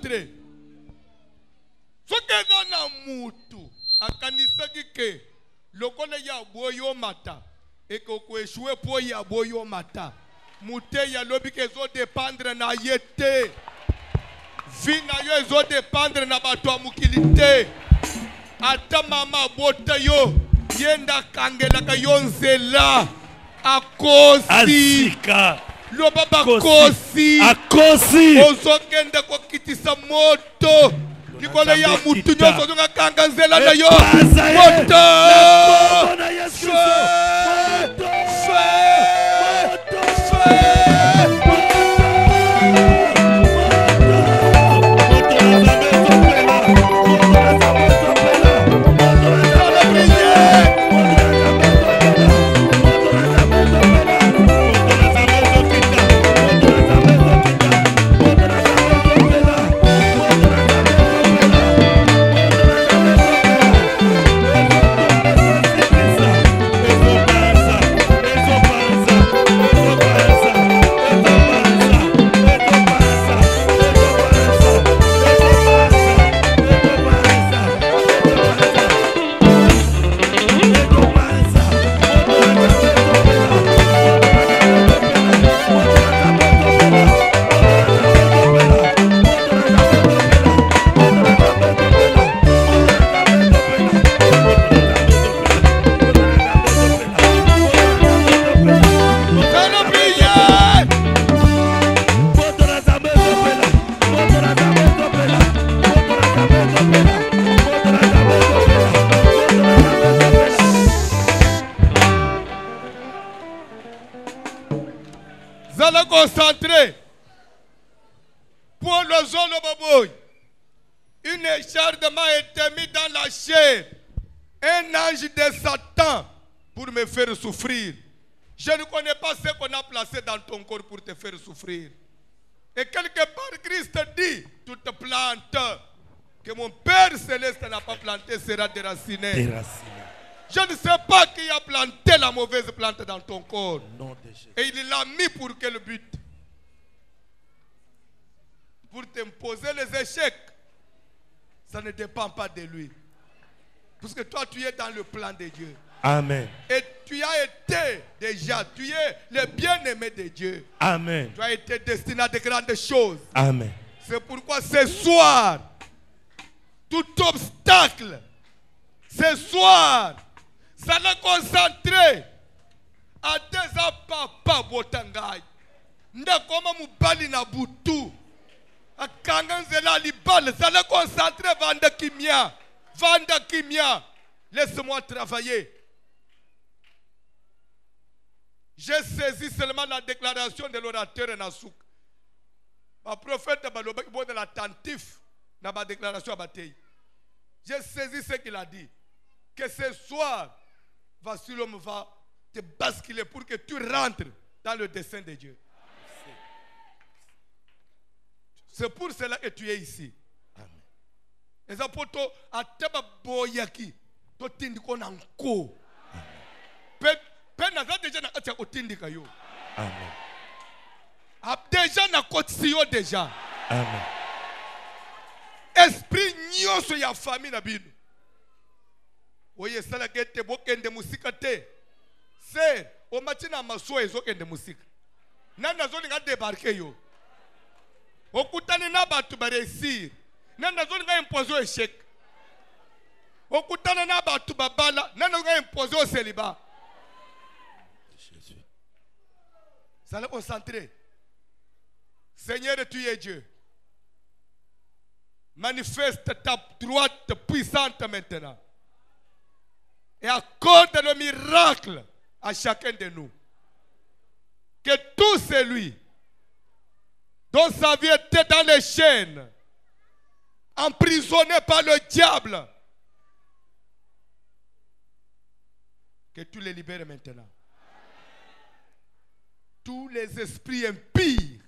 concentré. Ce que na mutu akanisaki ke lokole ya boyo mata et que ko échouer pour ya boyo mata. Mute ya lobi ke zo dépendre na yete. Vina yo zo dépendre na bato amukilité. Ata mama bota yo yenda kangela ka yonzela akosi Asika. lo baba kosi akosi ozokende kokitisa moto likolo ya mutu nyonso ozonga kanga nzela na yo moto concentré pour le zone baboy. Une écharde m'a été mise dans la chair. Un ange de Satan pour me faire souffrir. Je ne connais pas ce qu'on a placé dans ton corps pour te faire souffrir. Et quelque part, Christ dit, toute plante que mon Père Céleste n'a pas plantée sera déracinée. Je ne sais pas qui a planté la mauvaise plante dans ton corps. Et il l'a mis pour quel but? Pour t'imposer les échecs. Ça ne dépend pas de lui. Parce que toi, tu es dans le plan de Dieu. Amen. Et tu as été déjà, tu es le bien-aimé de Dieu. Amen. Tu as été destiné à de grandes choses. Amen. C'est pourquoi ce soir, tout obstacle, ce soir, ça l'a concentré à des papa botangai. Ndakoma mubali na butu. Akanganzela libal, ça l'a concentré vanda kimia. Vanda kimia. Laisse-moi travailler. J'ai saisi seulement la déclaration de l'orateur Nasouk. Le prophète de l'attentif dans ma déclaration à Bataille. J'ai saisi ce qu'il a dit. Que ce soir, Vassilom va te basculer pour que tu rentres dans le dessein de Dieu. C'est pour cela que tu es ici. Amen. Les apôtres, à Teba Boyaki, to tindiko nanko. Penaza déjà na katia otindika yo. Amen. Déjà na kotsiyo déjà. Amen. Esprit nyoso ya famille na bino. Oye sala gete bokende musika te. Ser, o matina maso ezokende musika. Nana zoni nga débarquer yo. Okutani na batu ba réussir. Nana zoni nga imposer échec. Okutana na batu babala, nana nga imposer au célibat. Ça l'a concentré. Seigneur, tu es Dieu. Manifeste ta droite puissante maintenant. Et accorde le miracle à chacun de nous. Que tout celui dont sa vie était dans les chaînes, emprisonné par le diable, que tu les libères maintenant. Tous les esprits impies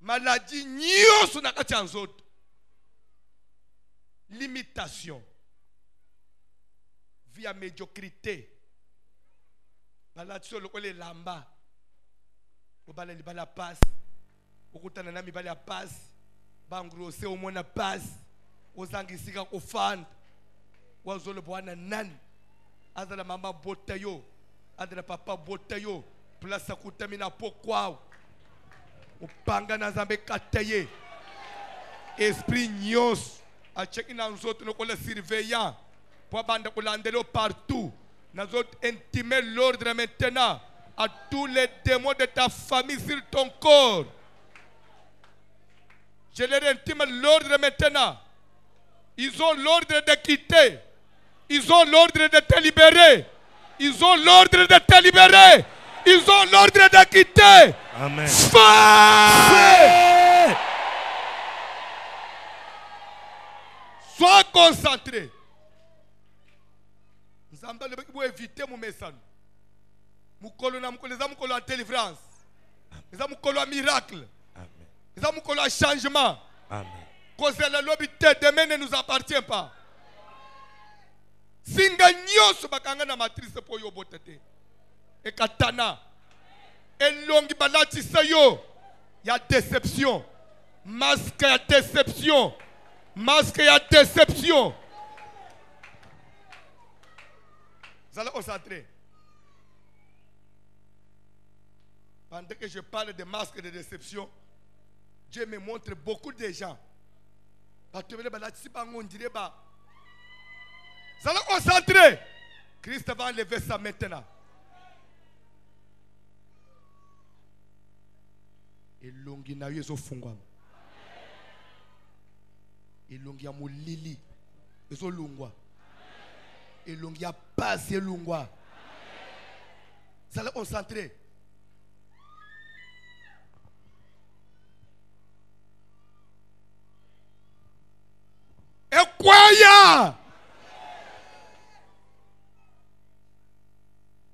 maladie nyoso na kati ya nzoto, limitation, via médiocrité, maladie sur le lamba, obala libala passe okutana na mibala passe bangrose omona passe ozangisika kufanda wazolo bwana nani azala mama botayo adala papa botayo place kutamina pokwao upanga na zambe kataye esprit nyos a check na nzoto no kola surveillant pour banda kolandelo partout na zot intimer l'ordre maintenant à tous les démons de ta famille sur ton corps. Je leur intime l'ordre maintenant. Ils ont l'ordre de quitter. Ils ont l'ordre de te libérer. Ils ont l'ordre de te libérer. Ils ont l'ordre de quitter. Amen. Fais! Sois concentré. Nous allons éviter mon message. Mukolo na mukolo za mukolo a délivrance. Za mukolo a miracle. Amen. Za mukolo a changement. Amen. Cause la lobby demain ne nous appartient pas. Singa nyoso bakanga na matrice po yo botete. E katana. E longi balati sayo. Ya déception. Masque ya déception. Masque ya déception. Vous allez concentrer. Pendant que je parle de masques de déception, Dieu me montre beaucoup de gens. Vous allez concentrer. Christ va enlever ça maintenant. Et longi na yeso fungwam. Et longi ya mulili. Yeso lungwa. Et longi ya passe lungwa. Vous allez concentrer. Ekwaya!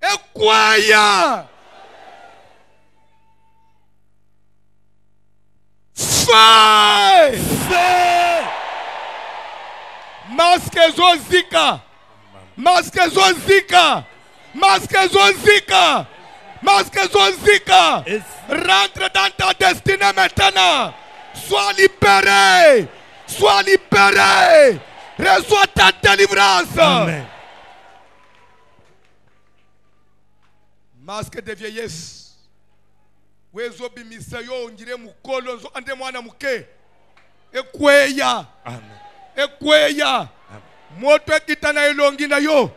Ekwaya! Fai! Masque zozika! Masque zozika! Masque zozika! Masque zozika! Rentre dans ta destinée maintenant! Sois libéré! Sois libéré. Reçois ta délivrance. Amen. Masque de vieillesse. Wezo bimisayo ngire mukolo zo ande mwana muke. Ekweya. Amen. Ekweya. Moto ekitana elongi na yo.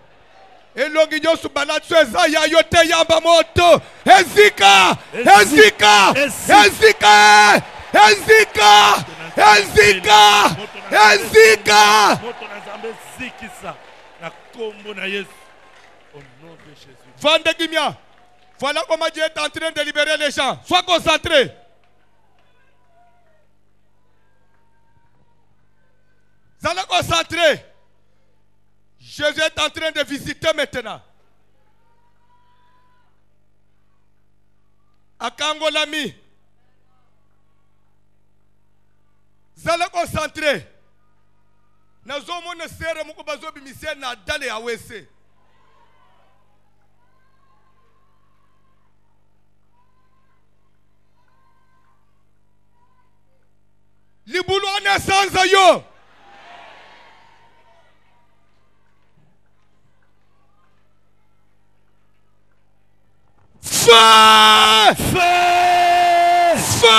Elongi nyosu balatso eza ya yo te yamba moto. Ezika. Ezika. Ezika. Ezika. Ezika! Ezika! Vandegimia, voilà comment Dieu est en train de libérer les gens. Sois concentré. Sois concentré. Jésus est en train de visiter maintenant. Akangolami. Zala concentré. Nazomo ne sere muko bazo bimise na dale awese. Libulu ane sanza yo. Feu! Feu! Feu!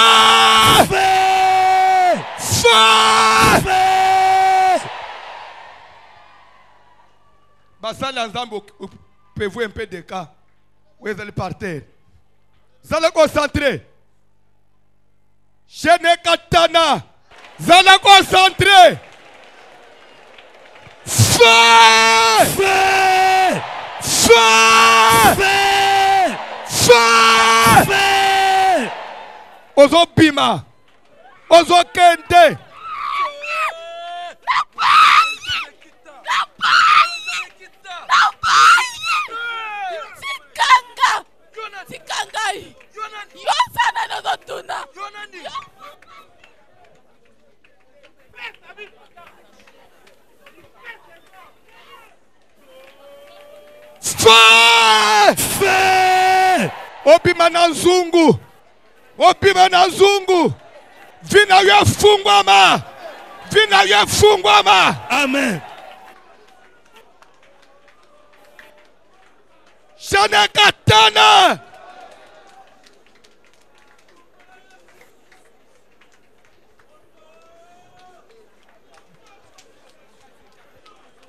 Basala Nzambo prévoit un peu de cas. Où est-ce par terre? Zala concentré. Chene katana. Zala concentré. Feu! Feu! Feu! Feu! Ozo bima. Ozo kende. Sikangai. Yosana no dotuna. Feu! Feu! Obima na nzungu. Opima na zungu. Vina yefungwama. Vina yefungwama. Amen. Shana katana.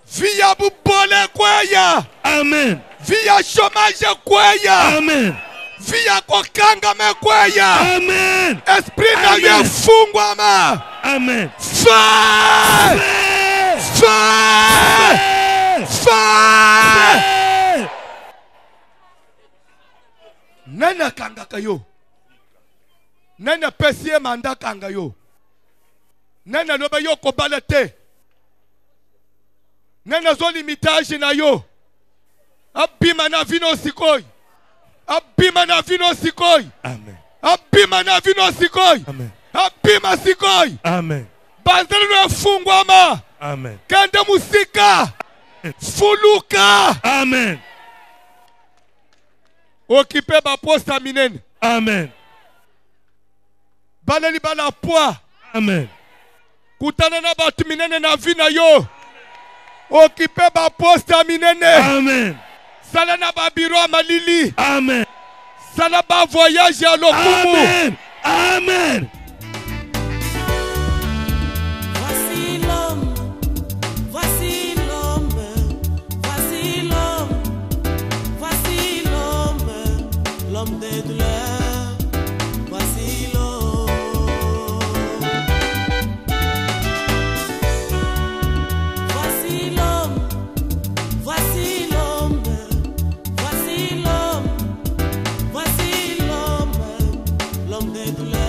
Via bubole kweya. Amen. Via chômage kweya. Amen. Via kokanga me kweya. Amen. Esprit na yefungwa ma. Amen. Fire! Fire! Fire! Nana kanga kayo. Nana pesie manda kanga yo. Nana loba yo kobalete. Nana zo limitage na yo. Abima na vino sikoi. Abima na vino sikoi. Amen. Abima na vino sikoi. Amen. Abima sikoi. Amen. Banzelu na fungwama. Amen. Kanda musika. Fuluka. Amen. Okipe ba posta minene. Amen. Baleli bala poa. Amen. Kutana na batu minene na vina yo. Okipe ba posta minene. Amen. Sala na ba biro malili. Amen. Sala ba voyage à lokumu. Amen. Amen. Voici l'homme, voici l'homme, voici l'homme, voici l'homme, l'homme des douleurs, voici l'homme. Voici l'homme, voici l'homme, voici l'homme, voici l'homme, l'homme des douleurs.